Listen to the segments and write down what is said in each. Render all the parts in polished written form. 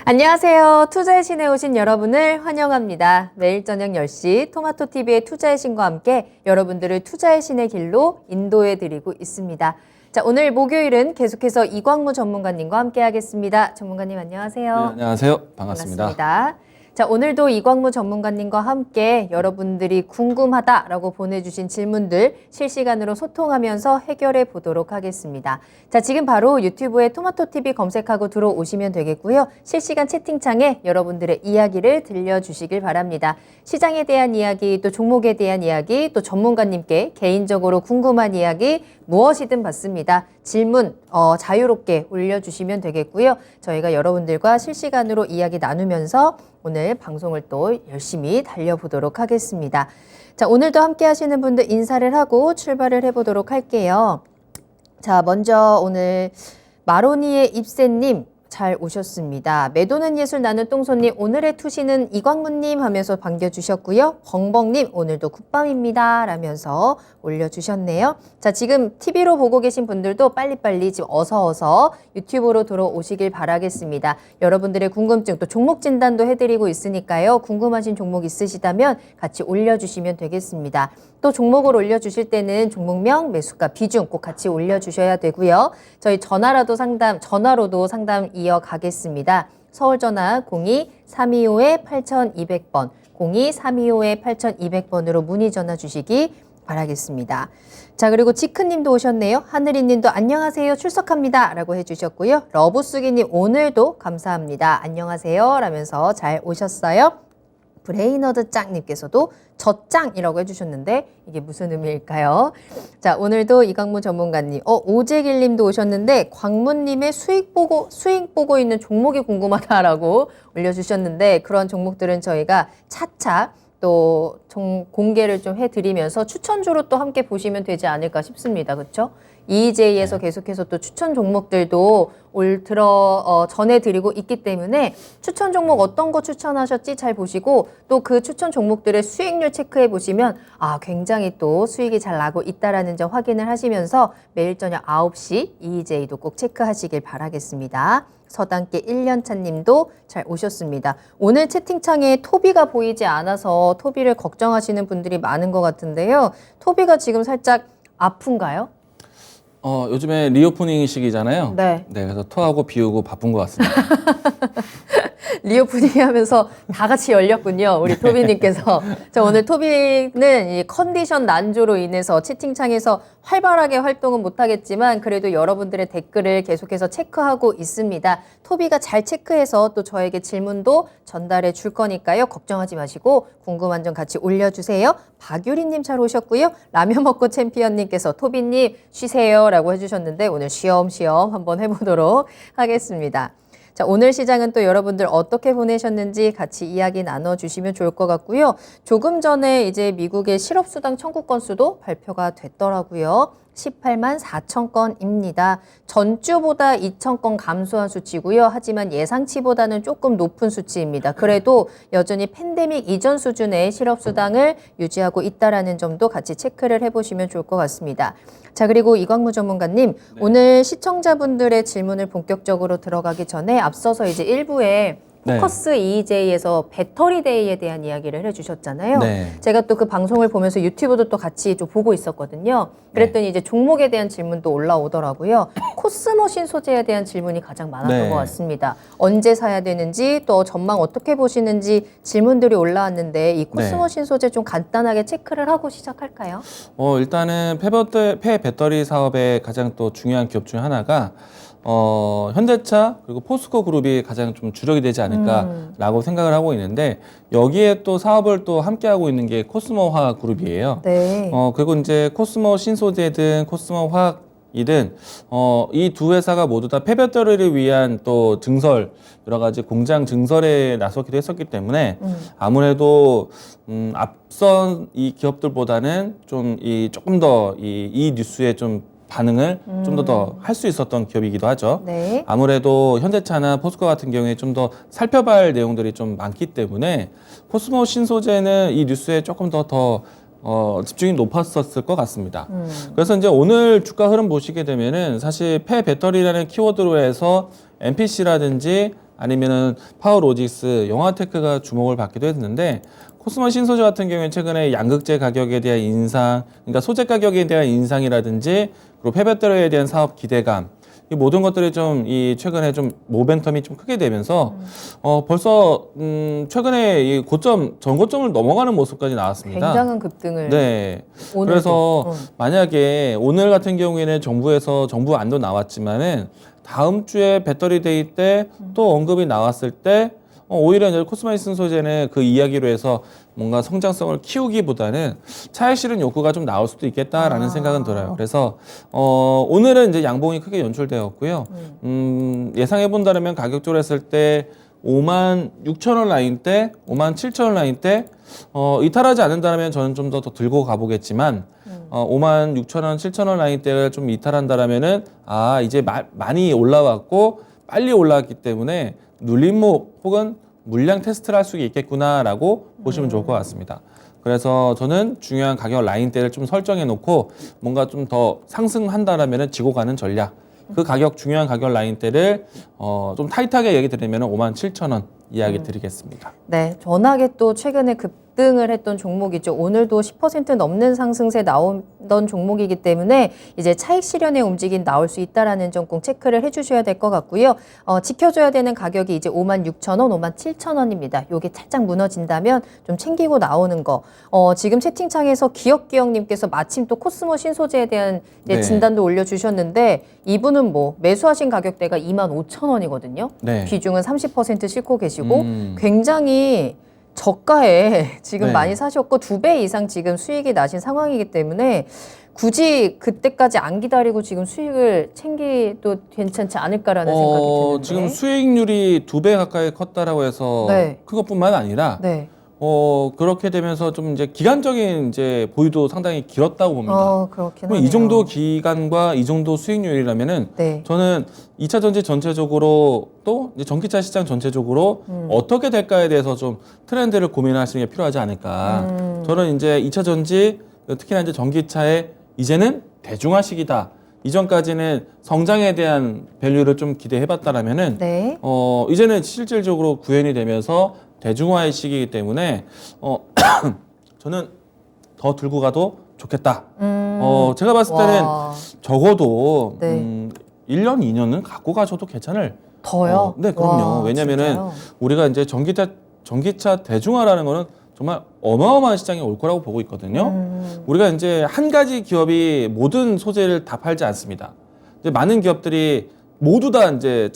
안녕하세요. 투자의 신에 오신 여러분을 환영합니다. 매일 저녁 10시 토마토TV의 투자의 신과 함께 여러분들을 투자의 신의 길로 인도해 드리고 있습니다. 자, 오늘 목요일은 계속해서 이광무 전문가님과 함께 하겠습니다. 전문가님 안녕하세요. 네, 안녕하세요. 반갑습니다. 자, 오늘도 이광무 전문가님과 함께 여러분들이 궁금하다라고 보내주신 질문들 실시간으로 소통하면서 해결해 보도록 하겠습니다. 자, 지금 바로 유튜브에 토마토TV 검색하고 들어오시면 되겠고요. 실시간 채팅창에 여러분들의 이야기를 들려주시길 바랍니다. 시장에 대한 이야기, 또 종목에 대한 이야기, 또 전문가님께 개인적으로 궁금한 이야기 무엇이든 받습니다. 질문 자유롭게 올려주시면 되겠고요. 저희가 여러분들과 실시간으로 이야기 나누면서 오늘 방송을 또 열심히 달려보도록 하겠습니다. 자, 오늘도 함께 하시는 분들 인사를 하고 출발을 해보도록 할게요. 자, 먼저 오늘 마로니의 입새님 잘 오셨습니다. 매도는 예술 나는 똥손님 오늘의 투시는 이광무님 하면서 반겨주셨고요. 벙벙님 오늘도 굿밤입니다 라면서 올려주셨네요. 자, 지금 TV로 보고 계신 분들도 빨리빨리 지금 어서 유튜브로 들어오시길 바라겠습니다. 여러분들의 궁금증 또 종목 진단도 해드리고 있으니까요. 궁금하신 종목 있으시다면 같이 올려주시면 되겠습니다. 또 종목을 올려주실 때는 종목명, 매수가, 비중 꼭 같이 올려주셔야 되고요. 저희 전화로도 상담 이어가겠습니다. 서울전화 02-325-8200번, 02-325-8200번으로 문의 전화 주시기 바라겠습니다. 자, 그리고 지크님도 오셨네요. 하늘이님도 안녕하세요. 출석합니다. 라고 해주셨고요. 러브수기님 오늘도 감사합니다. 안녕하세요. 라면서 잘 오셨어요. 브레이너드 짱님께서도 저짱이라고 해주셨는데 이게 무슨 의미일까요? 자, 오늘도 이광무 전문가님, 오재길님도 오셨는데 광무님의 수익 보고 있는 종목이 궁금하다라고 올려주셨는데 그런 종목들은 저희가 차차 또 공개를 좀 해드리면서 추천주로 또 함께 보시면 되지 않을까 싶습니다. 그렇죠? EJ에서 계속해서 또 추천 종목들도 전해드리고 있기 때문에 추천 종목 어떤 거 추천하셨지 잘 보시고 또 그 추천 종목들의 수익률 체크해 보시면 굉장히 또 수익이 잘 나고 있다라는 점 확인을 하시면서 매일 저녁 9시 EJ도 꼭 체크하시길 바라겠습니다. 서당계 1년차 님도 잘 오셨습니다. 오늘 채팅창에 토비가 보이지 않아서 토비를 걱정하시는 분들이 많은 것 같은데요. 토비가 지금 살짝 아픈가요? 요즘에 리오프닝 시기잖아요. 네. 그래서 토하고 비우고 바쁜 것 같습니다. 리오프닝 하면서 다 같이 열렸군요. 우리 토비님께서. 자, 오늘 토비는 이 컨디션 난조로 인해서 채팅창에서 활발하게 활동은 못하겠지만 그래도 여러분들의 댓글을 계속해서 체크하고 있습니다. 토비가 잘 체크해서 또 저에게 질문도 전달해 줄 거니까요. 걱정하지 마시고 궁금한 점 같이 올려주세요. 박유리님 잘 오셨고요. 라면 먹고 챔피언님께서 토비님 쉬세요 라고 해주셨는데 오늘 쉬엄쉬엄 한번 해보도록 하겠습니다. 자, 오늘 시장은 또 여러분들 어떻게 보내셨는지 같이 이야기 나눠주시면 좋을 것 같고요. 조금 전에 이제 미국의 실업수당 청구 건수도 발표가 됐더라고요. 18만 4천 건입니다. 전주보다 2천 건 감소한 수치고요. 하지만 예상치보다는 조금 높은 수치입니다. 그래도 여전히 팬데믹 이전 수준의 실업수당을 유지하고 있다는 점도 같이 체크를 해보시면 좋을 것 같습니다. 자, 그리고 이광무 전문가님, 오늘 시청자분들의 질문을 본격적으로 들어가기 전에 앞서서 이제 1부에 포커스 EJ에서 배터리 데이에 대한 이야기를 해주셨잖아요. 제가 또 그 방송을 보면서 유튜브도 또 같이 좀 보고 있었거든요. 그랬더니 이제 종목에 대한 질문도 올라오더라고요. 코스모신 소재에 대한 질문이 가장 많았던 것 같습니다. 언제 사야 되는지 또 전망 어떻게 보시는지 질문들이 올라왔는데 이 코스모신 소재 좀 간단하게 체크를 하고 시작할까요? 일단은 폐배터리 사업의 가장 또 중요한 기업 중 하나가 현대차 그리고 포스코 그룹이 가장 좀 주력이 되지 않을까라고 생각을 하고 있는데 여기에 또 사업을 또 함께 하고 있는 게 코스모 화학 그룹이에요. 그리고 이제 코스모 신소재든 코스모 화학이든 이 두 회사가 모두 다 폐배터리를 위한 또 증설 여러 가지 공장 증설에 나섰기도 했었기 때문에 아무래도 앞선 이 기업들보다는 좀 조금 더 이 뉴스에 좀 반응을 좀 더 할 수 있었던 기업이기도 하죠. 아무래도 현대차나 포스코 같은 경우에 좀 더 살펴봐야 할 내용들이 좀 많기 때문에 코스모 신소재는 이 뉴스에 조금 더 집중이 높았었을 것 같습니다. 그래서 이제 오늘 주가 흐름 보시게 되면은 사실 폐배터리라는 키워드로 해서 NPC라든지 아니면은 파워로직스, 영화테크가 주목을 받기도 했는데 코스모 신소재 같은 경우에 최근에 양극재 가격에 대한 인상, 그러니까 소재 가격에 대한 인상이라든지 그리고 폐배터리에 대한 사업 기대감, 이 모든 것들이 좀 이 최근에 좀 모멘텀이 좀 크게 되면서 벌써 최근에 이 고점 전고점을 넘어가는 모습까지 나왔습니다. 굉장한 급등을. 네. 오늘도. 그래서 만약에 오늘 같은 경우에는 정부 안도 나왔지만은 다음 주에 배터리 데이 때 또 언급이 나왔을 때 오히려 이제 코스모시스 소재는 그 이야기로 해서 뭔가 성장성을 키우기보다는 차익 실현 욕구가 좀 나올 수도 있겠다라는 생각은 들어요. 그래서 오늘은 이제 양봉이 크게 연출되었고요. 예상해 본다면 가격적으로 했을 때 56,000원 라인대, 57,000원 라인대 이탈하지 않는다면 저는 좀 더 들고 가보겠지만 56,000원, 7,000원 라인대를 좀 이탈한다라면은 이제 많이 올라왔고 빨리 올라왔기 때문에 눌림목 혹은 물량 테스트를 할 수 있겠구나라고 보시면 좋을 것 같습니다. 그래서 저는 중요한 가격 라인대를 좀 설정해 놓고 뭔가 좀 더 상승한다라면은 지고 가는 전략. 그 가격 중요한 가격 라인대를 좀 타이트하게 얘기 드리면 57,000원 이야기 드리겠습니다. 네, 워낙에 또 최근에 급등을 했던 종목이죠. 오늘도 10% 넘는 상승세 나오던 종목이기 때문에 이제 차익 실현의 움직임 나올 수 있다라는 점 꼭 체크를 해주셔야 될 것 같고요. 지켜줘야 되는 가격이 이제 56,000원, 57,000원입니다. 요게 살짝 무너진다면 좀 챙기고 나오는 거. 지금 채팅창에서 기억님께서 마침 또 코스모 신소재에 대한 이제 네. 진단도 올려주셨는데 이분은 뭐 매수하신 가격대가 25,000원이거든요. 네. 비중은 30% 싣고 계시고 굉장히 저가에 지금 네. 많이 사셨고 2배 이상 지금 수익이 나신 상황이기 때문에 굳이 그때까지 안 기다리고 지금 수익을 챙기도 괜찮지 않을까라는 생각이 드는데. 지금 수익률이 2배 가까이 컸다라고 해서 네. 그것뿐만 아니라 네. 그렇게 되면서 좀 이제 기간적인 이제 보유도 상당히 길었다고 봅니다. 그렇긴 그럼 하네요. 이 정도 기간과 이 정도 수익률이라면은 네. 저는 2차 전지 전체적으로 또 이제 전기차 시장 전체적으로 어떻게 될까에 대해서 좀 트렌드를 고민하시는 게 필요하지 않을까. 저는 이제 2차 전지 특히나 이제 전기차의 이제는 대중화 시기다. 이전까지는 성장에 대한 밸류를 좀 기대해봤다라면은 네. 이제는 실질적으로 구현이 되면서 대중화의 시기이기 때문에 저는 더 들고 가도 좋겠다. 제가 봤을 때는 와. 적어도 네. 1년, 2년은 갖고 가셔도 괜찮을. 더요? 네, 그럼요. 와, 왜냐면은 진짜요? 우리가 이제 전기차 대중화라는 거는 정말 어마어마한 시장이 올 거라고 보고 있거든요. 우리가 이제 한 가지 기업이 모든 소재를 다 팔지 않습니다. 이제 많은 기업들이 모두 다 이제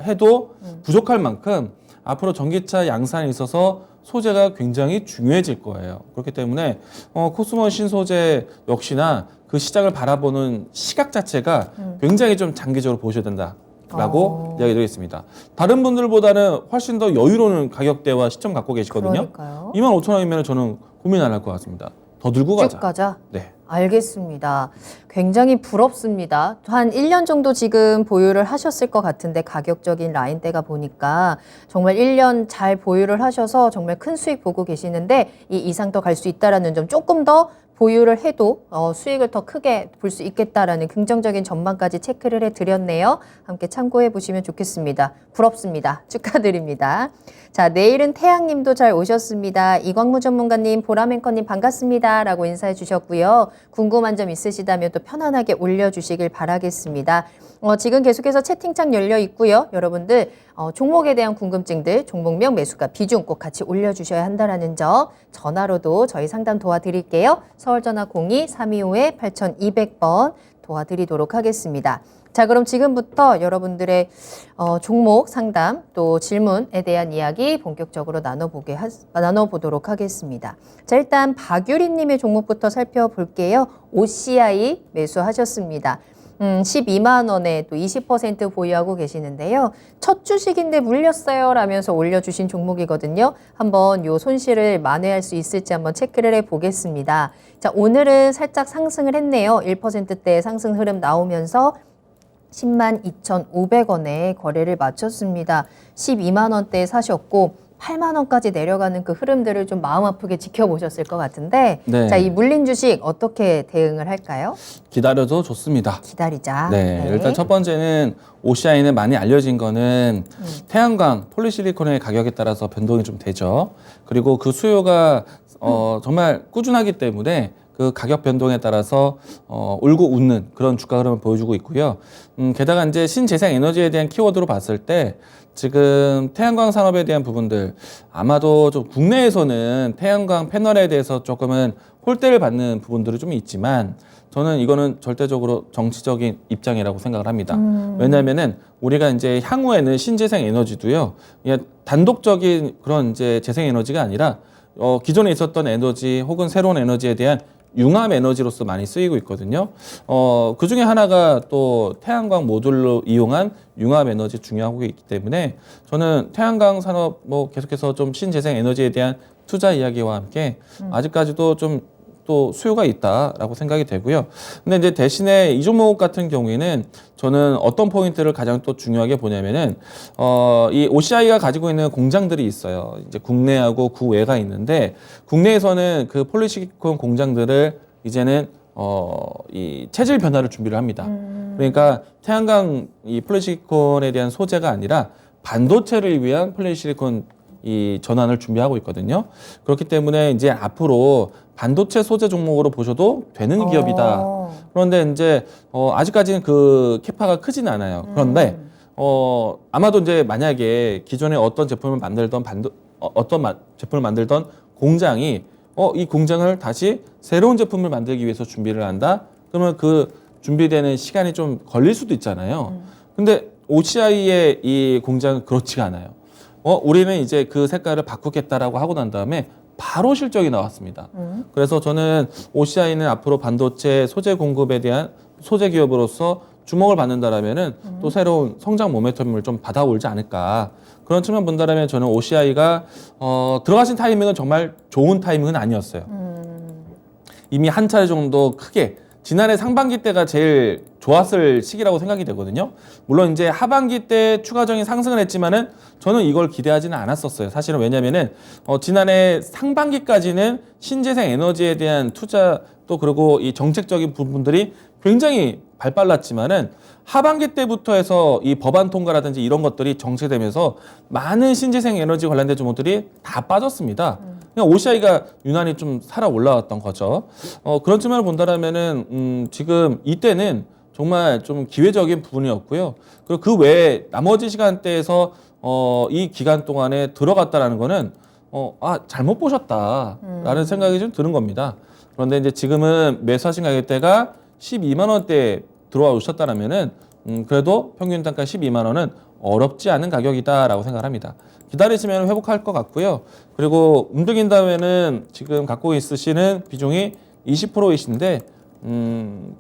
해도 부족할 만큼 앞으로 전기차 양산에 있어서 소재가 굉장히 중요해질 거예요. 그렇기 때문에 코스모 신소재 역시나 그 시장을 바라보는 시각 자체가 굉장히 좀 장기적으로 보셔야 된다라고 이야기 드리겠습니다. 다른 분들보다는 훨씬 더 여유로운 가격대와 시점 갖고 계시거든요. 그러니까요. 25,000원이면 저는 고민 안 할 것 같습니다. 더 들고 가자. 쭉 가자. 네. 알겠습니다. 굉장히 부럽습니다. 한 1년 정도 지금 보유를 하셨을 것 같은데 가격적인 라인대가 보니까 정말 1년 잘 보유를 하셔서 정말 큰 수익 보고 계시는데 이 이상 더 갈 수 있다라는 점 조금 더 보유를 해도 수익을 더 크게 볼 수 있겠다라는 긍정적인 전망까지 체크를 해드렸네요. 함께 참고해 보시면 좋겠습니다. 부럽습니다. 축하드립니다. 자, 내일은 태양님도 잘 오셨습니다. 이광무 전문가님, 보라맨커님 반갑습니다. 라고 인사해 주셨고요. 궁금한 점 있으시다면 또 편안하게 올려주시길 바라겠습니다. 지금 계속해서 채팅창 열려 있고요. 여러분들 종목에 대한 궁금증들, 종목명, 매수가, 비중 꼭 같이 올려주셔야 한다는 점 전화로도 저희 상담 도와드릴게요. 서울전화 02-325-8200번 도와드리도록 하겠습니다. 자, 그럼 지금부터 여러분들의 종목 상담 또 질문에 대한 이야기 본격적으로 나눠보도록 하겠습니다. 자, 일단 박유리님의 종목부터 살펴볼게요. OCI 매수하셨습니다. 12만 원에 또 20% 보유하고 계시는데요. 첫 주식인데 물렸어요 라면서 올려주신 종목이거든요. 한번 요 손실을 만회할 수 있을지 한번 체크를 해보겠습니다. 자, 오늘은 살짝 상승을 했네요. 1%대 상승 흐름 나오면서 102,500원에 거래를 마쳤습니다. 12만 원대에 사셨고 8만 원까지 내려가는 그 흐름들을 좀 마음 아프게 지켜보셨을 것 같은데 네. 자, 이 물린 주식 어떻게 대응을 할까요? 기다려도 좋습니다. 기다리자. 네, 일단 첫 번째는 OCI는 많이 알려진 거는 태양광, 폴리실리콘의 가격에 따라서 변동이 좀 되죠. 그리고 그 수요가 정말 꾸준하기 때문에 그 가격 변동에 따라서 울고 웃는 그런 주가 흐름을 보여주고 있고요. 게다가 이제 신재생 에너지에 대한 키워드로 봤을 때 지금 태양광 산업에 대한 부분들 아마도 좀 국내에서는 태양광 패널에 대해서 조금은 홀대를 받는 부분들이 좀 있지만 저는 이거는 절대적으로 정치적인 입장이라고 생각을 합니다. 왜냐하면은 우리가 이제 향후에는 신재생 에너지도요, 이게 단독적인 그런 이제 재생 에너지가 아니라 기존에 있었던 에너지 혹은 새로운 에너지에 대한 융합 에너지로서 많이 쓰이고 있거든요. 그 중에 하나가 또 태양광 모듈로 이용한 융합 에너지 중요하고 있기 때문에 저는 태양광 산업 뭐 계속해서 좀 신재생 에너지에 대한 투자 이야기와 함께 아직까지도 좀 또 수요가 있다라고 생각이 되고요. 근데 이제 대신에 이 종목 같은 경우에는 저는 어떤 포인트를 가장 또 중요하게 보냐면은 이 OCI가 가지고 있는 공장들이 있어요. 이제 국내하고 국외가 있는데 국내에서는 그 폴리시리콘 공장들을 이제는 이 체질 변화를 준비를 합니다. 그러니까 태양광 이 폴리시리콘에 대한 소재가 아니라 반도체를 위한 폴리시리콘 이 전환을 준비하고 있거든요. 그렇기 때문에 이제 앞으로 반도체 소재 종목으로 보셔도 되는 기업이다. 그런데 이제 아직까지는 그 캐파가 크진 않아요. 그런데 아마도 이제 만약에 기존에 어떤 제품을 만들던 제품을 만들던 공장이 이 공장을 다시 새로운 제품을 만들기 위해서 준비를 한다. 그러면 그 준비되는 시간이 좀 걸릴 수도 있잖아요. 근데 OCI의 이 공장은 그렇지가 않아요. 우리는 이제 그 색깔을 바꾸겠다라고 하고 난 다음에 바로 실적이 나왔습니다. 그래서 저는 OCI는 앞으로 반도체 소재 공급에 대한 소재 기업으로서 주목을 받는다라면은 또 새로운 성장 모멘텀을 좀 받아올지 않을까. 그런 측면 본다라면 저는 OCI가 들어가신 타이밍은 정말 좋은 타이밍은 아니었어요. 이미 한 차례 정도 크게 지난해 상반기 때가 제일 좋았을 시기라고 생각이 되거든요. 물론 이제 하반기 때 추가적인 상승을 했지만은 저는 이걸 기대하지는 않았었어요. 사실은 왜냐면은 지난해 상반기까지는 신재생 에너지에 대한 투자 또 그리고 이 정책적인 부분들이 굉장히 발빨랐지만은 하반기 때부터 해서 이 법안 통과라든지 이런 것들이 정체되면서 많은 신재생 에너지 관련된 종목들이 다 빠졌습니다. 그냥 OCI가 유난히 좀 살아 올라왔던 거죠. 그런 측면을 본다면은 지금 이때는 정말 좀 기회적인 부분이었고요. 그리고 그 외에 나머지 시간대에서 이 기간 동안에 들어갔다라는 거는 잘못 보셨다라는 생각이 좀 드는 겁니다. 그런데 이제 지금은 매수하신 가격대가 12만 원대에 들어와 오셨다라면은 그래도 평균 단가 12만 원은 어렵지 않은 가격이다라고 생각을 합니다. 기다리시면 회복할 것 같고요. 그리고 움직인 다음에는 지금 갖고 있으시는 비중이 20%이신데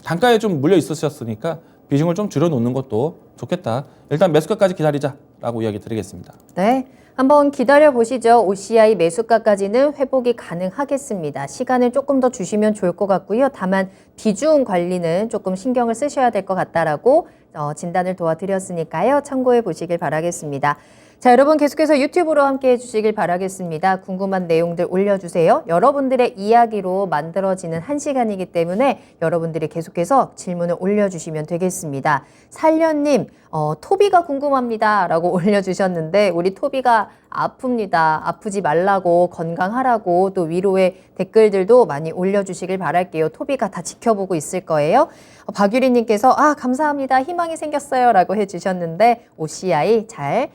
단가에 좀 물려 있으셨으니까 비중을 좀 줄여놓는 것도 좋겠다. 일단 매수가까지 기다리자라고 이야기 드리겠습니다. 네. 한번 기다려 보시죠. OCI 매수가까지는 회복이 가능하겠습니다. 시간을 조금 더 주시면 좋을 것 같고요. 다만 비중 관리는 조금 신경을 쓰셔야 될 것 같다라고 진단을 도와드렸으니까요. 참고해 보시길 바라겠습니다. 자, 여러분 계속해서 유튜브로 함께 해주시길 바라겠습니다. 궁금한 내용들 올려주세요. 여러분들의 이야기로 만들어지는 한 시간이기 때문에 여러분들이 계속해서 질문을 올려주시면 되겠습니다. 살련님, 토비가 궁금합니다 라고 올려주셨는데 우리 토비가 아픕니다. 아프지 말라고 건강하라고 또 위로의 댓글들도 많이 올려주시길 바랄게요. 토비가 다 지켜보고 있을 거예요. 박유리님께서 감사합니다. 희망이 생겼어요 라고 해주셨는데 OCI 잘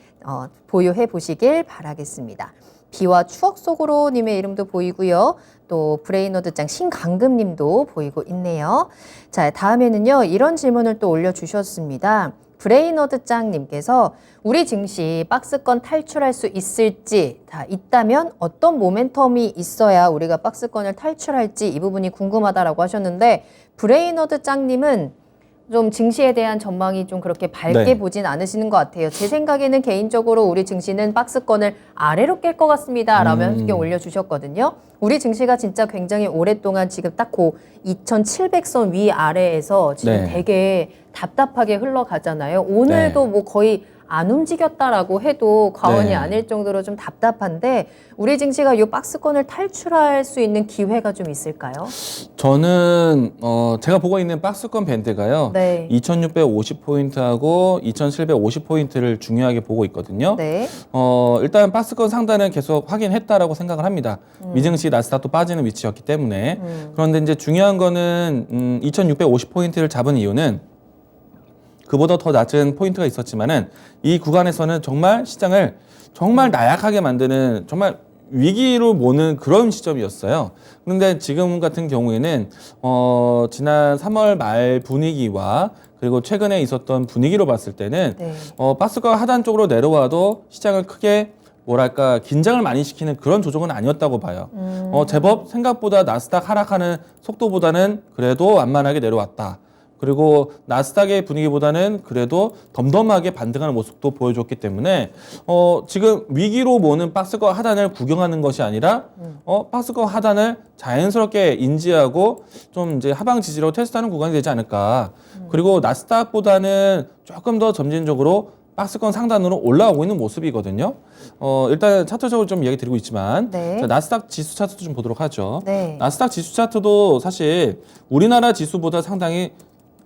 보유해 보시길 바라겠습니다. 비와 추억 속으로 님의 이름도 보이고요. 또 브레이너드짱 신강금님도 보이고 있네요. 자, 다음에는요. 이런 질문을 또 올려주셨습니다. 브레이너드짱님께서 우리 증시 박스권 탈출할 수 있을지 있다면 어떤 모멘텀이 있어야 우리가 박스권을 탈출할지 이 부분이 궁금하다라고 하셨는데 브레이너드짱님은 좀 증시에 대한 전망이 좀 그렇게 밝게 네. 보진 않으시는 것 같아요. 제 생각에는 개인적으로 우리 증시는 박스권을 아래로 깰 것 같습니다. 라면 의견 올려주셨거든요. 우리 증시가 진짜 굉장히 오랫동안 지금 딱 그 2700선 위아래에서 지금 네. 되게 답답하게 흘러가잖아요. 오늘도 네. 뭐 거의 안 움직였다라고 해도 과언이 네. 아닐 정도로 좀 답답한데 우리 증시가 이 박스권을 탈출할 수 있는 기회가 좀 있을까요? 저는 제가 보고 있는 박스권 밴드가요. 네. 2650포인트하고 2750포인트를 중요하게 보고 있거든요. 네. 일단 박스권 상단은 계속 확인했다라고 생각을 합니다. 미증시 나스닥도 빠지는 위치였기 때문에. 그런데 이제 중요한 거는 2650포인트를 잡은 이유는 그보다 더 낮은 포인트가 있었지만은 이 구간에서는 정말 시장을 정말 나약하게 만드는 정말 위기로 모는 그런 시점이었어요. 그런데 지금 같은 경우에는 지난 3월 말 분위기와 그리고 최근에 있었던 분위기로 봤을 때는 네. 박스권 하단 쪽으로 내려와도 시장을 크게 뭐랄까 긴장을 많이 시키는 그런 조정은 아니었다고 봐요. 제법 생각보다 나스닥 하락하는 속도보다는 그래도 완만하게 내려왔다. 그리고 나스닥의 분위기보다는 그래도 덤덤하게 반등하는 모습도 보여줬기 때문에 지금 위기로 모는 박스권 하단을 구경하는 것이 아니라 박스권 하단을 자연스럽게 인지하고 좀 이제 하방 지지로 테스트하는 구간이 되지 않을까. 그리고 나스닥보다는 조금 더 점진적으로 박스권 상단으로 올라오고 있는 모습이거든요. 일단 차트적으로 좀 이야기 드리고 있지만 네. 자, 나스닥 지수 차트도 좀 보도록 하죠. 네. 나스닥 지수 차트도 사실 우리나라 지수보다 상당히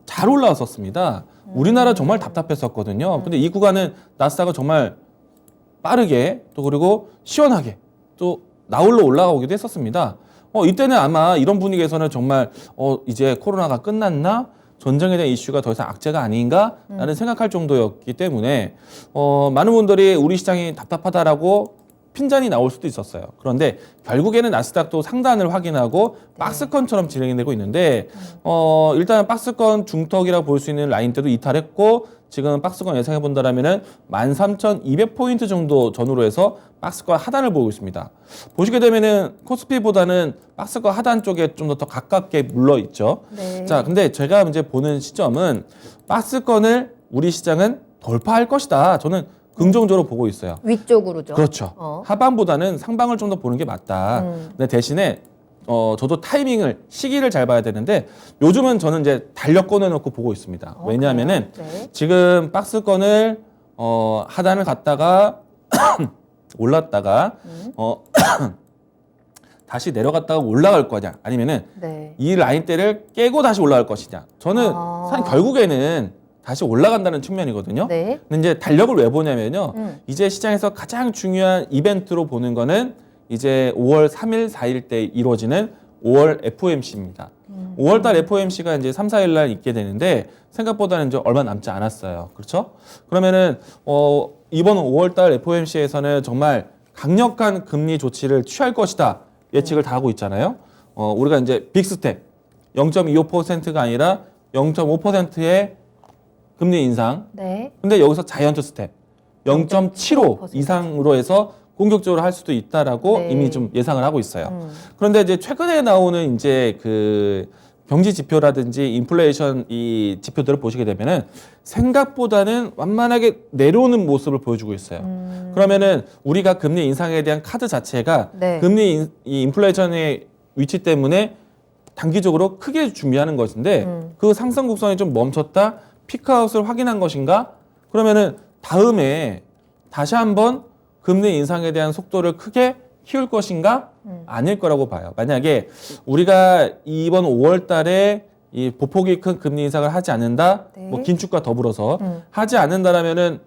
잘 올라왔었습니다. 우리나라 정말 답답했었거든요. 근데 이 구간은 나스닥은 정말 빠르게 또 그리고 시원하게 또 나홀로 올라가기도 했었습니다. 이때는 아마 이런 분위기에서는 정말 이제 코로나가 끝났나? 전쟁에 대한 이슈가 더 이상 악재가 아닌가? 라는 생각할 정도였기 때문에 많은 분들이 우리 시장이 답답하다라고 핀잔이 나올 수도 있었어요. 그런데 결국에는 나스닥도 상단을 확인하고 박스권처럼 진행이 되고 있는데 일단 박스권 중턱이라고 볼 수 있는 라인 때도 이탈했고 지금 박스권 예상해 본다라면은 13,200포인트 정도 전후로 해서 박스권 하단을 보고 있습니다. 보시게 되면은 코스피보다는 박스권 하단 쪽에 좀 더 가깝게 물러 있죠. 네. 자, 근데 제가 이제 보는 시점은 박스권을 우리 시장은 돌파할 것이다. 저는 긍정적으로 보고 있어요. 위쪽으로죠. 그렇죠. 하방보다는 상방을 좀 더 보는 게 맞다. 근데 대신에 저도 타이밍을 시기를 잘 봐야 되는데 요즘은 저는 이제 달력 꺼내놓고 보고 있습니다. 왜냐하면은 네. 지금 박스권을 하단을 갔다가 올랐다가 다시 내려갔다가 올라갈 거냐 아니면은 네. 이 라인대를 깨고 다시 올라갈 것이냐. 저는 사실 결국에는 다시 올라간다는 측면이거든요. 네. 근데 이제 달력을 왜 보냐면요. 이제 시장에서 가장 중요한 이벤트로 보는 거는 이제 5월 3일, 4일 때 이루어지는 5월 FOMC입니다. 5월 달 FOMC가 이제 3, 4일 날 있게 되는데 생각보다는 이제 얼마 남지 않았어요. 그렇죠? 그러면은 이번 5월 달 FOMC에서는 정말 강력한 금리 조치를 취할 것이다. 예측을 다 하고 있잖아요. 우리가 이제 빅스텝 0.25%가 아니라 0.5%의 금리 인상. 네. 근데 여기서 자이언트 스텝 0.75 이상으로 해서 공격적으로 할 수도 있다라고 네. 이미 좀 예상을 하고 있어요. 그런데 이제 최근에 나오는 이제 그 경제 지표라든지 인플레이션 이 지표들을 보시게 되면은 생각보다는 완만하게 내려오는 모습을 보여주고 있어요. 그러면은 우리가 금리 인상에 대한 카드 자체가 네. 금리 이 인플레이션의 위치 때문에 단기적으로 크게 준비하는 것인데 그 상승 곡선이 좀 멈췄다 피크아웃을 확인한 것인가? 그러면은 다음에 다시 한번 금리 인상에 대한 속도를 크게 키울 것인가? 아닐 거라고 봐요. 만약에 우리가 이번 5월 달에 이 보폭이 큰 금리 인상을 하지 않는다, 네. 뭐 긴축과 더불어서 하지 않는다라면은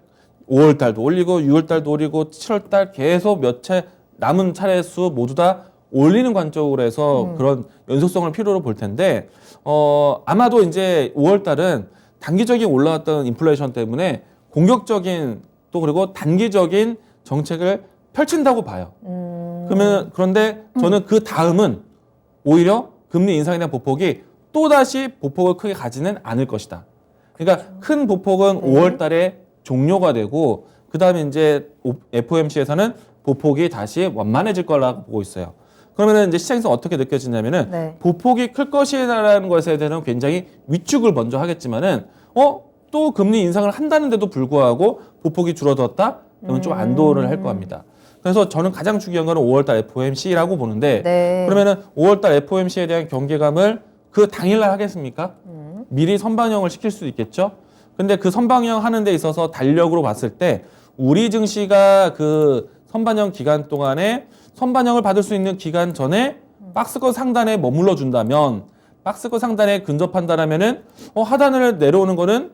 5월 달도 올리고 6월 달도 올리고 7월 달 계속 몇 차례 남은 차례 수 모두 다 올리는 관점으로 해서 그런 연속성을 필요로 볼 텐데 아마도 이제 5월 달은 단기적인 올라왔던 인플레이션 때문에 공격적인 또 그리고 단기적인 정책을 펼친다고 봐요. 그런데 저는 그 다음은 오히려 금리 인상에 대한 보폭이 또다시 보폭을 크게 가지는 않을 것이다. 그러니까 큰 보폭은 5월 달에 종료가 되고 그 다음에 이제 FOMC에서는 보폭이 다시 완만해질 거라고 보고 있어요. 그러면 이제 시장에서 어떻게 느껴지냐면은 네. 보폭이 클 것이라는 것에 대해서는 굉장히 위축을 먼저 하겠지만은 또 금리 인상을 한다는데도 불구하고 보폭이 줄어들었다? 그러면 좀 안도를 할 겁니다. 그래서 저는 가장 중요한 거는 5월달 FOMC라고 보는데 네. 그러면은 5월달 FOMC에 대한 경계감을 그 당일날 하겠습니까? 미리 선반영을 시킬 수도 있겠죠. 근데 그 선반영 하는 데 있어서 달력으로 봤을 때 우리 증시가 그 선반영 기간 동안에 선반영을 받을 수 있는 기간 전에 박스권 상단에 머물러 준다면 박스권 상단에 근접한다라면은 하단을 내려오는 거는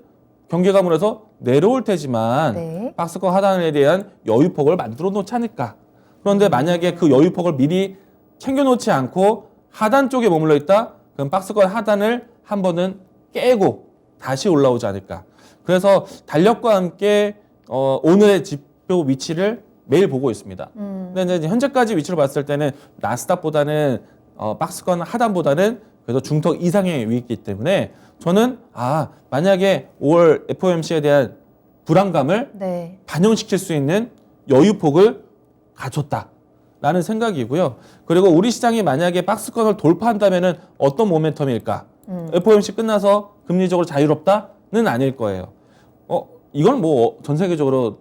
경계감으로서 내려올 테지만 네. 박스권 하단에 대한 여유폭을 만들어 놓지 않을까. 그런데 만약에 그 여유폭을 미리 챙겨놓지 않고 하단 쪽에 머물러 있다? 그럼 박스권 하단을 한 번은 깨고 다시 올라오지 않을까. 그래서 달력과 함께 오늘의 지표 위치를 매일 보고 있습니다. 근데 이제 현재까지 위치를 봤을 때는 나스닥보다는 박스권 하단보다는 그래도 중턱 이상의 위에 있기 때문에 저는 만약에 5월 FOMC에 대한 불안감을 네. 반영시킬 수 있는 여유폭을 갖췄다라는 생각이고요. 그리고 우리 시장이 만약에 박스권을 돌파한다면은 어떤 모멘텀일까? FOMC 끝나서 금리적으로 자유롭다는 아닐 거예요. 이건 뭐 전 세계적으로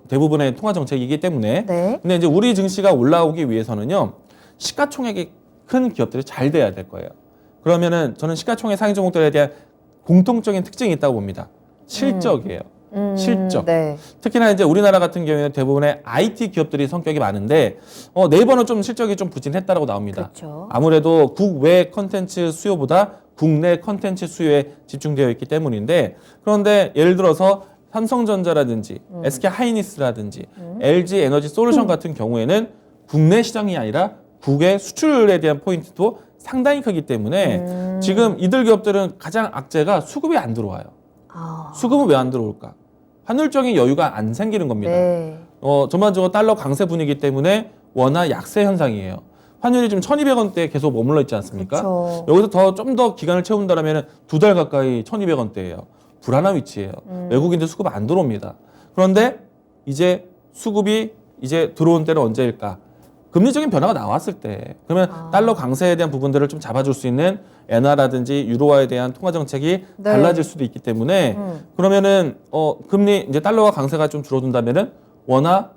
대부분의 통화 정책이기 때문에. 네. 근데 이제 우리 증시가 올라오기 위해서는요. 시가총액이 큰 기업들이 잘 돼야 될 거예요. 그러면은 저는 시가총액 상위 종목들에 대한 공통적인 특징이 있다고 봅니다. 실적이에요. 실적. 네. 특히나 이제 우리나라 같은 경우에는 대부분의 IT 기업들이 성격이 많은데 네이버는 좀 실적이 좀 부진했다라고 나옵니다. 그렇죠. 아무래도 국외 컨텐츠 수요보다 국내 컨텐츠 수요에 집중되어 있기 때문인데 그런데 예를 들어서 삼성전자라든지 SK 하이닉스라든지 LG 에너지 솔루션 같은 경우에는 국내 시장이 아니라 국외 수출에 대한 포인트도 상당히 크기 때문에 지금 이들 기업들은 가장 악재가 수급이 안 들어와요. 수급은 왜 안 들어올까? 환율적인 여유가 안 생기는 겁니다. 네. 전반적으로 달러 강세 분위기 때문에 원화 약세 현상이에요. 환율이 지금 1,200원대에 계속 머물러 있지 않습니까? 그쵸. 여기서 좀 더 기간을 채운다면 2달 가까이 1,200원대예요. 불안한 위치예요. 외국인들 수급 안 들어옵니다. 그런데 이제 수급이 이제 들어온 때는 언제일까? 금리적인 변화가 나왔을 때 그러면 달러 강세에 대한 부분들을 좀 잡아줄 수 있는 엔화라든지 유로화에 대한 통화 정책이 네. 달라질 수도 있기 때문에 그러면은 금리 이제 달러가 강세가 좀 줄어든다면은 원화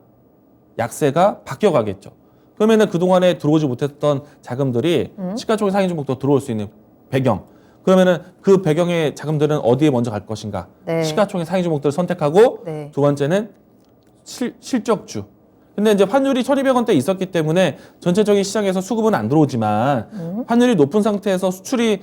약세가 바뀌어 가겠죠. 그러면은 그동안에 들어오지 못했던 자금들이 시가총액 상위 종목도 들어올 수 있는 배경. 그러면은 그 배경의 자금들은 어디에 먼저 갈 것인가? 네. 시가총액 상위 종목들을 선택하고 네. 두 번째는 실적주. 근데 이제 환율이 1,200원대 있었기 때문에 전체적인 시장에서 수급은 안 들어오지만 환율이 높은 상태에서 수출이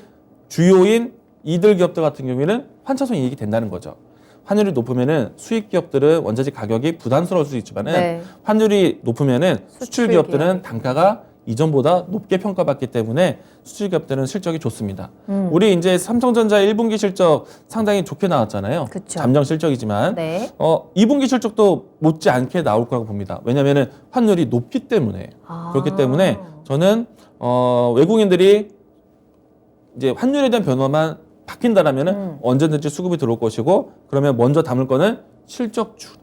주요인 이들 기업들 같은 경우에는 환차손 이익이 된다는 거죠. 환율이 높으면은 수익 기업들은 원자재 가격이 부담스러울 수 있지만은 네. 환율이 높으면은 수출 수출 기업들은 기업. 단가가 이전보다 높게 평가받기 때문에 수출 기업들은 실적이 좋습니다. 우리 이제 삼성전자 1분기 실적 상당히 좋게 나왔잖아요. 그쵸. 잠정 실적이지만 네. 2분기 실적도 못지않게 나올 거라고 봅니다. 왜냐하면 환율이 높기 때문에 그렇기 때문에 저는 외국인들이 이제 환율에 대한 변화만 바뀐다라면은 언제든지 수급이 들어올 것이고 그러면 먼저 담을 거는 실적주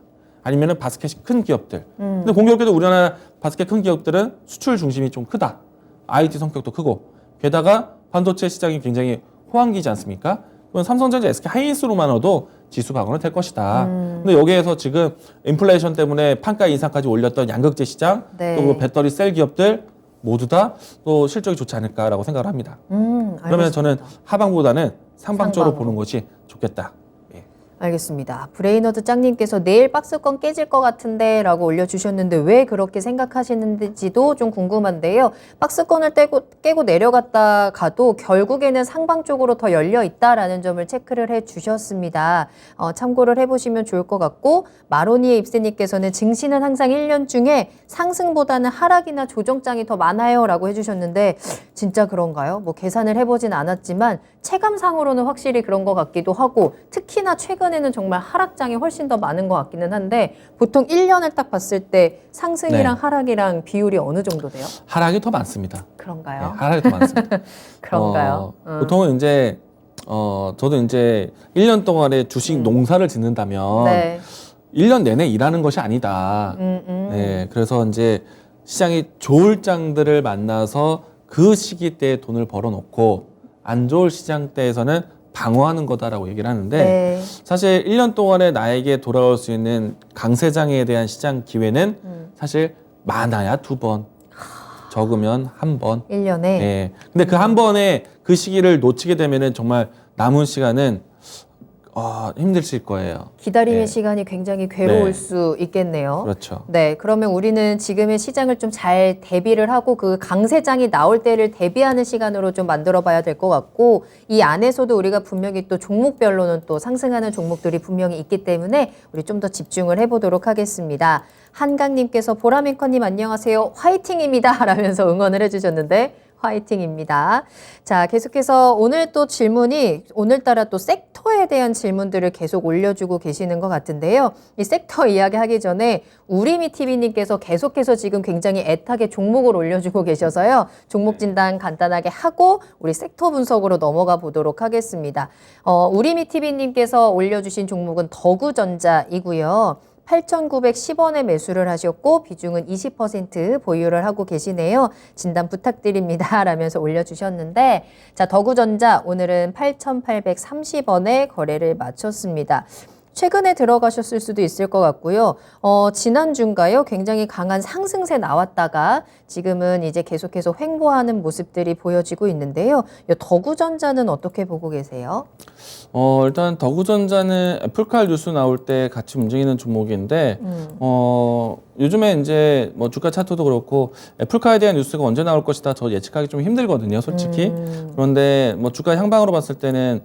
아니면은 바스켓이 큰 기업들. 근데 공교롭게도 우리나라 바스켓 큰 기업들은 수출 중심이 좀 크다. IT 성격도 크고 게다가 반도체 시장이 굉장히 호황기지 않습니까? 그럼 삼성전자, SK 하이닉스로만으로도 지수 방어는 될 것이다. 근데 여기에서 지금 인플레이션 때문에 판가 인상까지 올렸던 양극재 시장, 네. 또 배터리 셀 기업들 모두 다 또 실적이 좋지 않을까라고 생각을 합니다. 그러면 저는 하방보다는 상방적으로 상방으로. 보는 것이 좋겠다. 예. 알겠습니다. 브레이너드 짱님께서 내일 박스권 깨질 것 같은데 라고 올려주셨는데 왜 그렇게 생각하시는지도 좀 궁금한데요. 박스권을 깨고 내려갔다 가도 결국에는 상방 쪽으로 더 열려 있다라는 점을 체크를 해주셨습니다. 참고를 해보시면 좋을 것 같고 마로니에 입세님께서는 증시는 항상 1년 중에 상승보다는 하락이나 조정장이 더 많아요 라고 해주셨는데 진짜 그런가요? 뭐 계산을 해보진 않았지만 체감상으로는 확실히 그런 것 같기도 하고 특히나 최근에는 정말 하락장이 훨씬 더 많은 것 같기는 한데 보통 1년을 딱 봤을 때 상승이랑 네. 하락이랑 비율이 어느 정도 돼요? 하락이 더 많습니다. 네, 그런가요? 하락이 더 많습니다. 그런가요? 보통은 이제 저도 이제 1년 동안에 주식 농사를 짓는다면 네. 1년 내내 일하는 것이 아니다. 네, 그래서 이제 시장이 좋을 장들을 만나서 그 시기 때에 돈을 벌어놓고 안 좋을 시장 때에서는 방어하는 거다라고 얘기를 하는데 네. 사실 1년 동안에 나에게 돌아올 수 있는 강세장에 대한 시장 기회는 사실 많아야 2번, 적으면 1번. 1년에 네. 근데 그 한 번에 그 시기를 놓치게 되면은 정말 남은 시간은 힘드실 거예요. 기다림의 네. 시간이 굉장히 괴로울 네. 수 있겠네요. 그렇죠. 네, 그러면 우리는 지금의 시장을 좀 잘 대비를 하고 그 강세장이 나올 때를 대비하는 시간으로 좀 만들어 봐야 될 것 같고, 이 안에서도 우리가 분명히 또 종목별로는 또 상승하는 종목들이 분명히 있기 때문에 우리 좀 더 집중을 해보도록 하겠습니다. 한강님께서 보라맨커님 안녕하세요. 화이팅입니다. 라면서 응원을 해주셨는데 화이팅입니다. 자, 계속해서 오늘 또 질문이 오늘따라 또 섹터에 대한 질문들을 계속 올려주고 계시는 것 같은데요. 이 섹터 이야기하기 전에 우리미 TV님께서 계속해서 지금 굉장히 애타게 종목을 올려주고 계셔서요. 종목 진단 간단하게 하고 우리 섹터 분석으로 넘어가 보도록 하겠습니다. 우리미 TV님께서 올려주신 종목은 더구전자이고요. 8,910원에 매수를 하셨고 비중은 20% 보유를 하고 계시네요. 진단 부탁드립니다. 라면서 올려주셨는데, 자, 더구전자 오늘은 8,830원에 거래를 마쳤습니다. 최근에 들어가셨을 수도 있을 것 같고요. 지난주인가요? 굉장히 강한 상승세 나왔다가 지금은 이제 계속해서 횡보하는 모습들이 보여지고 있는데요. 이 더구전자는 어떻게 보고 계세요? 일단 더구전자는 애플카 뉴스 나올 때 같이 움직이는 종목인데, 요즘에 이제 뭐 주가 차트도 그렇고 애플카에 대한 뉴스가 언제 나올 것이다 저 예측하기 좀 힘들거든요, 솔직히. 그런데 뭐 주가 향방으로 봤을 때는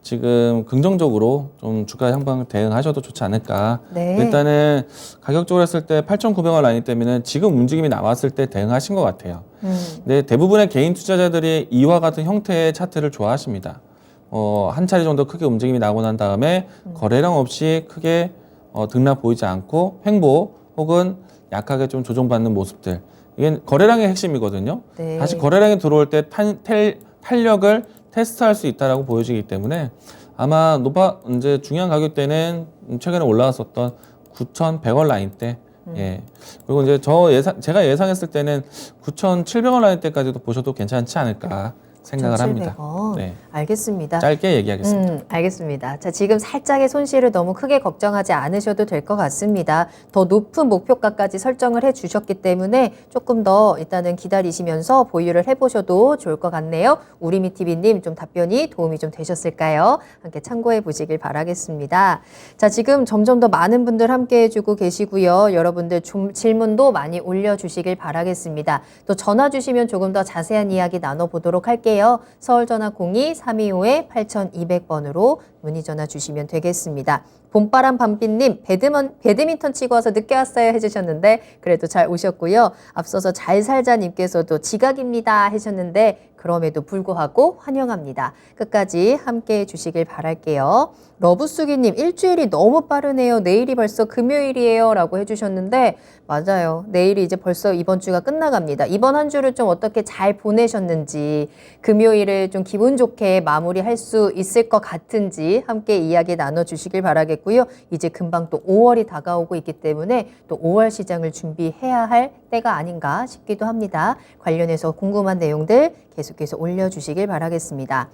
지금 긍정적으로 좀 주가 향방 대응하셔도 좋지 않을까. 네. 일단은 가격적으로 했을 때 8,900원 라인 때문에 지금 움직임이 나왔을 때 대응하신 것 같아요. 근데 대부분의 개인 투자자들이 이와 같은 형태의 차트를 좋아하십니다. 한 차례 정도 크게 움직임이 나고 난 다음에 거래량 없이 크게 등락 보이지 않고 횡보 혹은 약하게 좀 조정받는 모습들. 이게 거래량의 핵심이거든요. 네. 다시 거래량이 들어올 때 탄력을 테스트할 수 있다라고 보여지기 때문에 아마 이제 중요한 가격대는 최근에 올라왔었던 9,100원 라인 대. 예. 그리고 이제 제가 예상했을 때는 9,700원 라인 때까지도 보셔도 괜찮지 않을까 생각을 합니다. 9,700원. 네. 알겠습니다. 짧게 얘기하겠습니다. 알겠습니다. 자, 지금 살짝의 손실을 너무 크게 걱정하지 않으셔도 될 것 같습니다. 더 높은 목표가까지 설정을 해 주셨기 때문에 조금 더 일단은 기다리시면서 보유를 해보셔도 좋을 것 같네요. 우리미 TV님 좀 답변이 도움이 좀 되셨을까요? 함께 참고해 보시길 바라겠습니다. 자, 지금 점점 더 많은 분들 함께 해주고 계시고요. 여러분들 좀 질문도 많이 올려주시길 바라겠습니다. 또 전화 주시면 조금 더 자세한 이야기 나눠보도록 할게요. 서울전화 02-325-8200번으로 문의 전화 주시면 되겠습니다. 봄바람 밤빛님, 배드민턴 치고 와서 늦게 왔어요 해주셨는데 그래도 잘 오셨고요. 앞서서 잘 살자님께서도 지각입니다 하셨는데 그럼에도 불구하고 환영합니다. 끝까지 함께해 주시길 바랄게요. 러브수기님, 일주일이 너무 빠르네요. 내일이 벌써 금요일이에요 라고 해주셨는데 맞아요. 내일이 이제 벌써 이번 주가 끝나갑니다. 이번 한 주를 좀 어떻게 잘 보내셨는지, 금요일을 좀 기분 좋게 마무리할 수 있을 것 같은지 함께 이야기 나눠주시길 바라겠고요. 이제 금방 또 5월이 다가오고 있기 때문에 또 5월 시장을 준비해야 할 때가 아닌가 싶기도 합니다. 관련해서 궁금한 내용들 계속해서 올려주시길 바라겠습니다.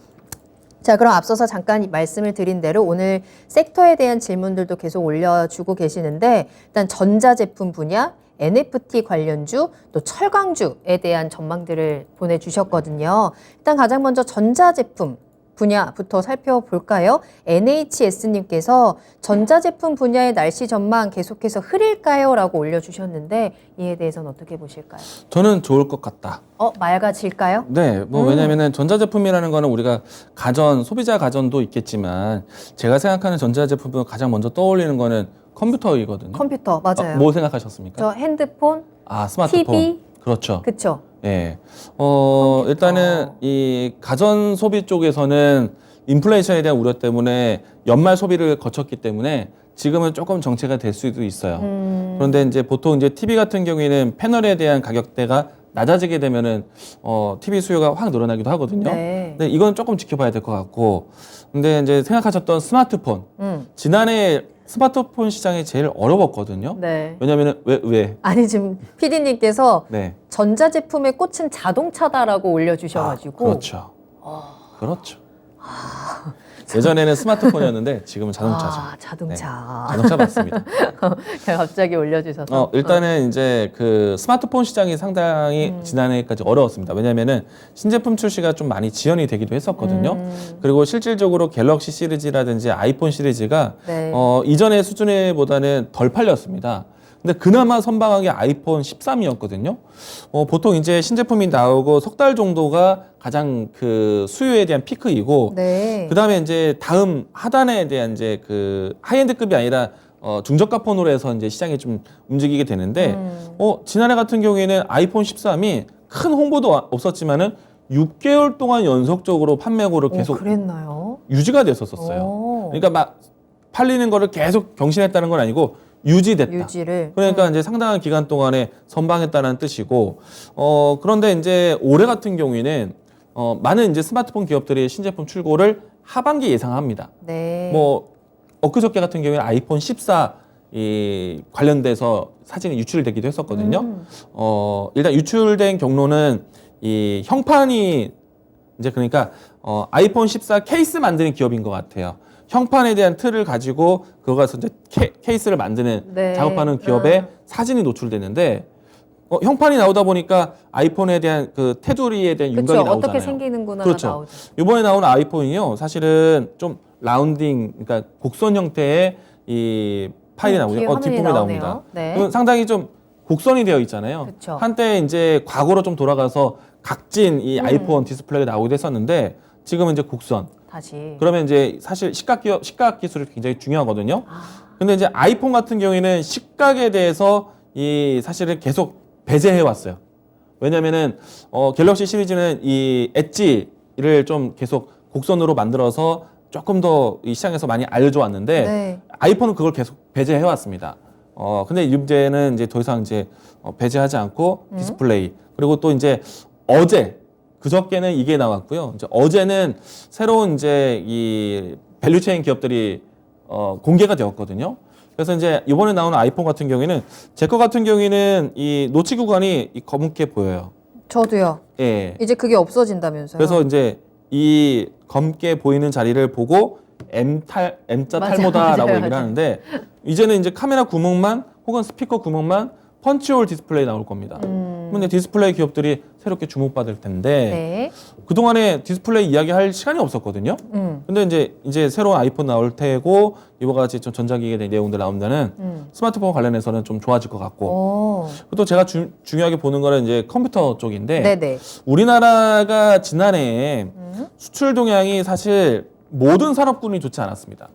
자, 그럼 앞서서 잠깐 말씀을 드린 대로 오늘 섹터에 대한 질문들도 계속 올려주고 계시는데 일단 전자제품 분야, NFT 관련주, 또 철강주에 대한 전망들을 보내주셨거든요. 일단 가장 먼저 전자제품 분야부터 살펴볼까요? NHS님께서 전자제품 분야의 날씨 전망 계속해서 흐릴까요? 라고 올려주셨는데 이에 대해서는 어떻게 보실까요? 저는 좋을 것 같다. 맑아질까요? 네, 왜냐면은 전자제품이라는 거는 우리가 소비자 가전도 있겠지만 제가 생각하는 전자제품은 가장 먼저 떠올리는 거는 컴퓨터이거든요. 컴퓨터, 맞아요. 뭐 생각하셨습니까? 저 핸드폰, 스마트폰. TV. 그렇죠. 그쵸? 예. 일단은 이 가전 소비 쪽에서는 인플레이션에 대한 우려 때문에 연말 소비를 거쳤기 때문에 지금은 조금 정체가 될 수도 있어요. 그런데 이제 보통 이제 TV 같은 경우에는 패널에 대한 가격대가 낮아지게 되면은 TV 수요가 확 늘어나기도 하거든요. 네. 근데 이건 조금 지켜봐야 될 것 같고, 근데 이제 생각하셨던 스마트폰, 지난해 스마트폰 시장이 제일 어려웠거든요. 네. 왜냐면은 왜? 아니 지금 PD님께서 네. 전자제품의 꽃은 자동차다라고 올려주셔가지고 그렇죠. 그렇죠. 예전에는 스마트폰이었는데 지금은 자동차죠. 아, 자동차. 자동차 맞습니다. 갑자기 올려주셔서. 일단은 이제 그 스마트폰 시장이 상당히 지난해까지 어려웠습니다. 왜냐면은 신제품 출시가 좀 많이 지연이 되기도 했었거든요. 그리고 실질적으로 갤럭시 시리즈라든지 아이폰 시리즈가 네. 이전의 수준보다는 덜 팔렸습니다. 근데 그나마 선방한 게 아이폰 13이었거든요. 보통 이제 신제품이 나오고 석 달 정도가 가장 그 수요에 대한 피크이고, 네. 그다음에 이제 다음 하단에 대한 이제 그 하이엔드급이 아니라 중저가 폰으로 해서 이제 시장이 좀 움직이게 되는데, 지난해 같은 경우에는 아이폰 13이 큰 홍보도 없었지만은 6개월 동안 연속적으로 판매고를 계속 그랬나요? 유지가 됐었어요. 그러니까 막 팔리는 거를 계속 경신했다는 건 아니고 유지됐다. 유지를. 그러니까 이제 상당한 기간 동안에 선방했다는 뜻이고, 그런데 이제 올해 같은 경우에는 많은 이제 스마트폰 기업들이 신제품 출고를 하반기 예상합니다. 네. 뭐 엊그저께 같은 경우에 아이폰 14 관련돼서 사진이 유출되기도 했었거든요. 일단 유출된 경로는 이 형판이 이제 그러니까 아이폰 14 케이스 만드는 기업인 것 같아요. 형판에 대한 틀을 가지고 그거 가서 이제 케이스를 만드는 네. 작업하는 기업의 사진이 노출됐는데 형판이 나오다 보니까 아이폰에 대한 그 테두리에 대한 그렇죠. 윤곽이 나오잖아요. 어떻게 생기는구나 그렇죠. 나오죠. 이번에 나온 아이폰이요, 사실은 좀 라운딩, 그러니까 곡선 형태의 이 파일이 나오죠. 뒤에 화면이 뒷부분이 나오네요. 나옵니다. 네. 그건 상당히 좀 곡선이 되어 있잖아요. 그쵸. 한때 이제 과거로 좀 돌아가서 각진 이 아이폰 디스플레이가 나오기도 했었는데 지금은 이제 곡선. 다시. 그러면 이제 사실 시각 기술이 굉장히 중요하거든요. 근데 이제 아이폰 같은 경우에는 시각에 대해서 이 사실은 계속 배제해 왔어요. 왜냐면은 갤럭시 시리즈는 이 엣지를 좀 계속 곡선으로 만들어서 조금 더 이 시장에서 많이 알려져 왔는데 네. 아이폰은 그걸 계속 배제해 왔습니다. 근데 이제는 이제 더 이상 이제 배제하지 않고 디스플레이, 그리고 또 이제 그저께는 이게 나왔고요. 이제 어제는 새로운 이제 이 밸류체인 기업들이 공개가 되었거든요. 그래서 이제 이번에 나오는 아이폰 같은 경우에는 제 거 같은 경우에는 이 노치 구간이 검게 보여요. 저도요. 예. 이제 그게 없어진다면서요. 그래서 이제 이 검게 보이는 자리를 보고 M자 맞아요, 탈모다라고 맞아요, 얘기를 맞아요. 하는데, 이제는 이제 카메라 구멍만 혹은 스피커 구멍만 펀치홀 디스플레이 나올 겁니다. 그러면 이제 디스플레이 기업들이 새롭게 주목받을 텐데 네. 그동안에 디스플레이 이야기할 시간이 없었거든요. 근데 이제 새로운 아이폰 나올 테고 이와 같이 좀 전자기기에 대한 내용들 나온다는 스마트폰 관련해서는 좀 좋아질 것 같고, 또 제가 중요하게 보는 거는 이제 컴퓨터 쪽인데, 네네. 우리나라가 지난해에 수출 동향이 사실 모든 산업군이 좋지 않았습니다.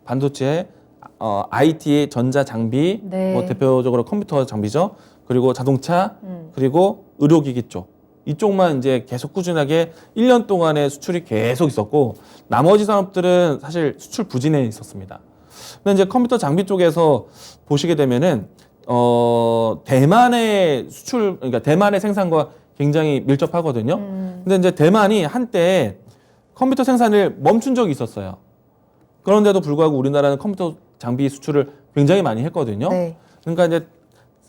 반도체, IT, 전자 장비, 네. 뭐 대표적으로 컴퓨터 장비죠. 그리고 자동차, 그리고 의료기기 쪽. 이쪽만 이제 계속 꾸준하게 1년 동안의 수출이 계속 있었고, 나머지 산업들은 사실 수출 부진에 있었습니다. 근데 이제 컴퓨터 장비 쪽에서 보시게 되면은 대만의 수출, 그러니까 대만의 생산과 굉장히 밀접하거든요. 근데 이제 대만이 한때 컴퓨터 생산을 멈춘 적이 있었어요. 그런데도 불구하고 우리나라는 컴퓨터 장비 수출을 굉장히 많이 했거든요. 네. 그러니까 이제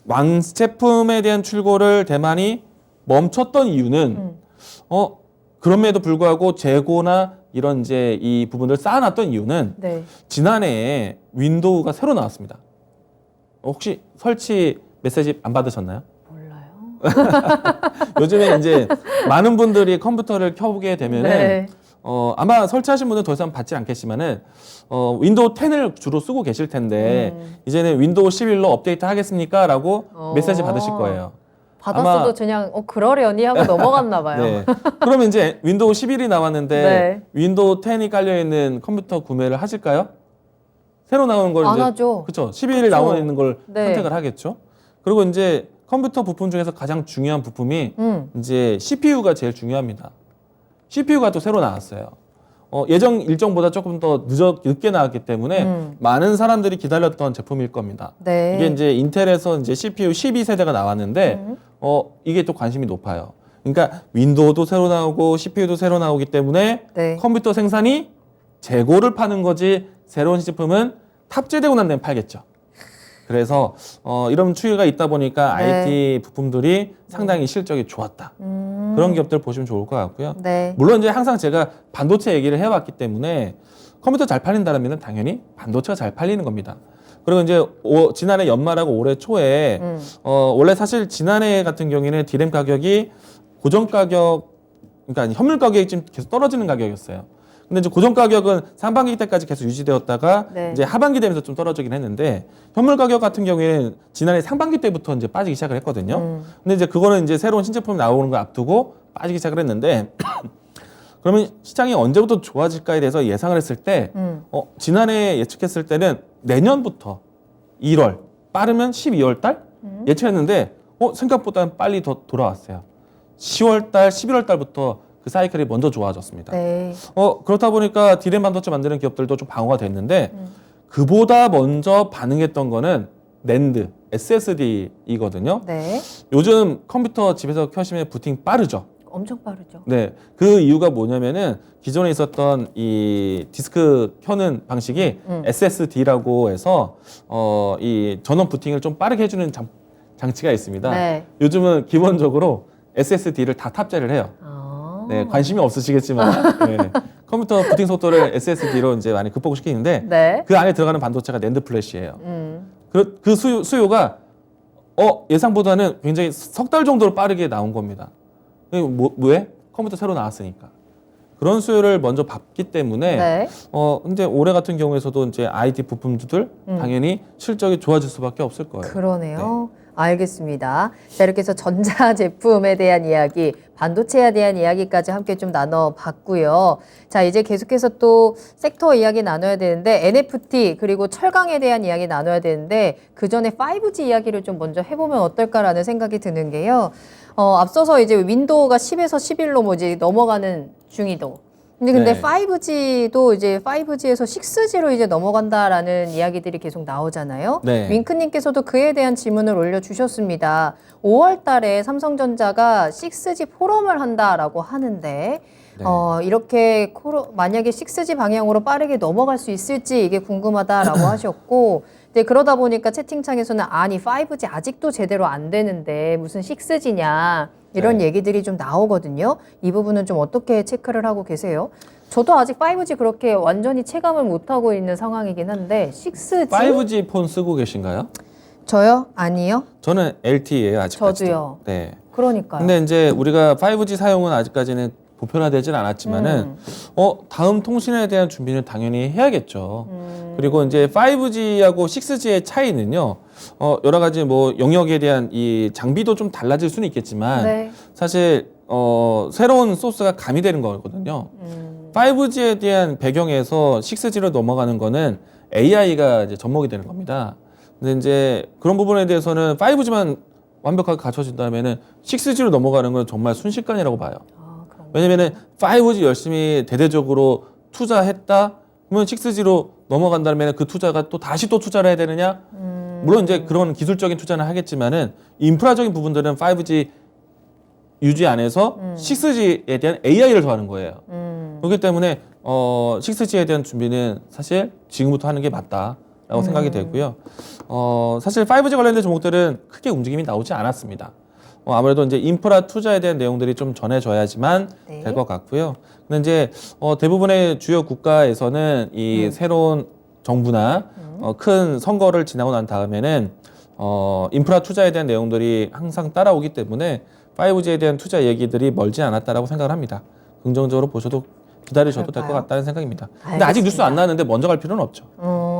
왕제품에 대한 출고를 대만이 멈췄던 이유는 그럼에도 불구하고 재고나 이런 이제 이 부분을 쌓아놨던 이유는 네. 지난해에 윈도우가 새로 나왔습니다. 혹시 설치 메시지 안 받으셨나요? 몰라요. 요즘에 이제 많은 분들이 컴퓨터를 켜보게 되면은 네. 아마 설치하신 분은 더 이상 받지 않겠지만은 윈도우 10을 주로 쓰고 계실 텐데 이제는 윈도우 11로 업데이트 하겠습니까? 라고 메시지 받으실 거예요. 받았어도 그냥 그러려니 하고 넘어갔나 봐요. 네. 그러면 이제 윈도우 11이 나왔는데 네. 윈도우 10이 깔려 있는 컴퓨터 구매를 하실까요? 새로 나오는 걸 안 이제 하죠. 그렇죠. 11이 그쵸. 나와 있는 걸 네. 선택을 하겠죠. 그리고 이제 컴퓨터 부품 중에서 가장 중요한 부품이 이제 CPU가 제일 중요합니다. CPU가 또 새로 나왔어요. 예정 일정보다 조금 더 늦게 나왔기 때문에 많은 사람들이 기다렸던 제품일 겁니다. 네. 이게 이제 인텔에서 이제 CPU 12세대가 나왔는데 이게 또 관심이 높아요. 그러니까 윈도우도 새로 나오고 CPU도 새로 나오기 때문에 네. 컴퓨터 생산이 재고를 파는 거지 새로운 제품은 탑재되고 난 다음에 팔겠죠. 그래서 이런 추이가 있다 보니까 네. IT 부품들이 상당히 실적이 좋았다. 그런 기업들 보시면 좋을 것 같고요. 네. 물론 이제 항상 제가 반도체 얘기를 해왔기 때문에 컴퓨터 잘 팔린다면 당연히 반도체가 잘 팔리는 겁니다. 그리고 이제 지난해 연말하고 올해 초에 원래 사실 지난해 같은 경우에는 디램 가격이 고정 가격, 그러니까 현물 가격이 좀 계속 떨어지는 가격이었어요. 근데 이제 고정 가격은 상반기 때까지 계속 유지되었다가 네. 이제 하반기 되면서 좀 떨어지긴 했는데 현물 가격 같은 경우에는 지난해 상반기 때부터 이제 빠지기 시작을 했거든요. 근데 이제 그거는 이제 새로운 신제품이 나오는 걸 앞두고 빠지기 시작을 했는데 그러면 시장이 언제부터 좋아질까에 대해서 예상을 했을 때 지난해 예측했을 때는 내년부터 1월 빠르면 12월 달 예측했는데 생각보다 빨리 더 돌아왔어요. 10월 달, 11월 달부터 그 사이클이 먼저 좋아졌습니다. 네. 그렇다 보니까 디램 반도체 만드는 기업들도 좀 방어가 됐는데 그보다 먼저 반응했던 거는 낸드, SSD이거든요. 네. 요즘 컴퓨터 집에서 켜시면 부팅 빠르죠. 엄청 빠르죠. 네, 그 이유가 뭐냐면은 기존에 있었던 이 디스크 켜는 방식이 SSD라고 해서 이 전원 부팅을 좀 빠르게 해주는 장치가 있습니다. 네. 요즘은 기본적으로 SSD를 다 탑재를 해요. 네, 관심이 없으시겠지만 네, 컴퓨터 부팅 속도를 SSD로 이제 많이 극복을 시키는데 네. 그 안에 들어가는 반도체가 낸드 플래시예요. 그 수요가 예상보다는 굉장히 석 달 정도로 빠르게 나온 겁니다. 왜? 컴퓨터 새로 나왔으니까. 그런 수요를 먼저 받기 때문에 네. 근데 올해 같은 경우에서도 이제 IT 부품주들 당연히 실적이 좋아질 수밖에 없을 거예요. 그러네요. 알겠습니다. 자, 이렇게 해서 전자 제품에 대한 이야기, 반도체에 대한 이야기까지 함께 좀 나눠봤고요. 자, 이제 계속해서 또 섹터 이야기 나눠야 되는데 NFT 그리고 철강에 대한 이야기 나눠야 되는데 그 전에 5G 이야기를 좀 먼저 해보면 어떨까라는 생각이 드는 게요. 앞서서 이제 윈도우가 10에서 11로 뭐 이제 넘어가는 중이도. 근데 네. 5G도 이제 5G에서 6G로 이제 넘어간다라는 이야기들이 계속 나오잖아요. 네. 윙크님께서도 그에 대한 질문을 올려주셨습니다. 5월 달에 삼성전자가 6G 포럼을 한다라고 하는데, 네. 이렇게 만약에 6G 방향으로 빠르게 넘어갈 수 있을지 이게 궁금하다라고 하셨고, 네, 그러다 보니까 채팅창에서는 아니 5G 아직도 제대로 안 되는데 무슨 6G냐 이런 네. 얘기들이 좀 나오거든요. 이 부분은 좀 어떻게 체크를 하고 계세요? 저도 아직 5G 그렇게 완전히 체감을 못하고 있는 상황이긴 한데 6G? 5G 폰 쓰고 계신가요? 저요? 아니요. 저는 LTE예요, 아직까지도. 저도요. 네. 그러니까요. 근데 이제 우리가 5G 사용은 아직까지는 보편화되진 않았지만은 다음 통신에 대한 준비는 당연히 해야겠죠. 그리고 이제 5G하고 6G의 차이는요. 여러 가지 뭐 영역에 대한 이 장비도 좀 달라질 수는 있겠지만 네. 사실 새로운 소스가 가미되는 거거든요. 5G에 대한 배경에서 6G로 넘어가는 거는 AI가 이제 접목이 되는 겁니다. 근데 이제 그런 부분에 대해서는 5G만 완벽하게 갖춰진다면은 6G로 넘어가는 건 정말 순식간이라고 봐요. 왜냐면은 5G 열심히 대대적으로 투자했다. 그러면 6G로 넘어간다면 그 투자가 또 다시 또 투자를 해야 되느냐? 물론 이제 그런 기술적인 투자는 하겠지만은 인프라적인 부분들은 5G 유지 안에서 6G에 대한 AI를 더하는 거예요. 그렇기 때문에 6G에 대한 준비는 사실 지금부터 하는 게 맞다라고 생각이 되고요. 사실 5G 관련된 종목들은 크게 움직임이 나오지 않았습니다. 아무래도 이제 인프라 투자에 대한 내용들이 좀 전해져야지만 네. 될 것 같고요. 근데 이제 대부분의 주요 국가에서는 이 새로운 정부나 큰 선거를 지나고 난 다음에는 인프라 투자에 대한 내용들이 항상 따라오기 때문에 5G에 대한 투자 얘기들이 멀지 않았다라고 생각을 합니다. 긍정적으로 보셔도 기다리셔도 될 것 그럴까요? 같다는 생각입니다. 근데 아직 뉴스 안 나왔는데 먼저 갈 필요는 없죠.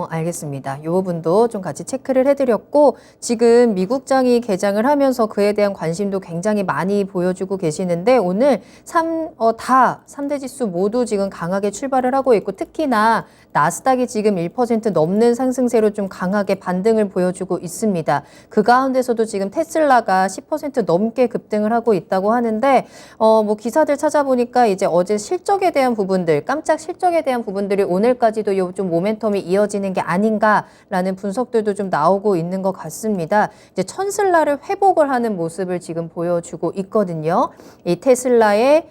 알겠습니다. 이 부분도 좀 같이 체크를 해드렸고 지금 미국장이 개장을 하면서 그에 대한 관심도 굉장히 많이 보여주고 계시는데 오늘 3대 지수 모두 지금 강하게 출발을 하고 있고 특히나 나스닥이 지금 1% 넘는 상승세로 좀 강하게 반등을 보여주고 있습니다. 그 가운데서도 지금 테슬라가 10% 넘게 급등을 하고 있다고 하는데 뭐 기사들 찾아보니까 이제 어제 실적에 대한 부분들, 깜짝 실적에 대한 부분들이 오늘까지도 좀 모멘텀이 이어지는 게 아닌가라는 분석들도 좀 나오고 있는 것 같습니다. 이제 천슬라를 회복을 하는 모습을 지금 보여주고 있거든요. 이 테슬라의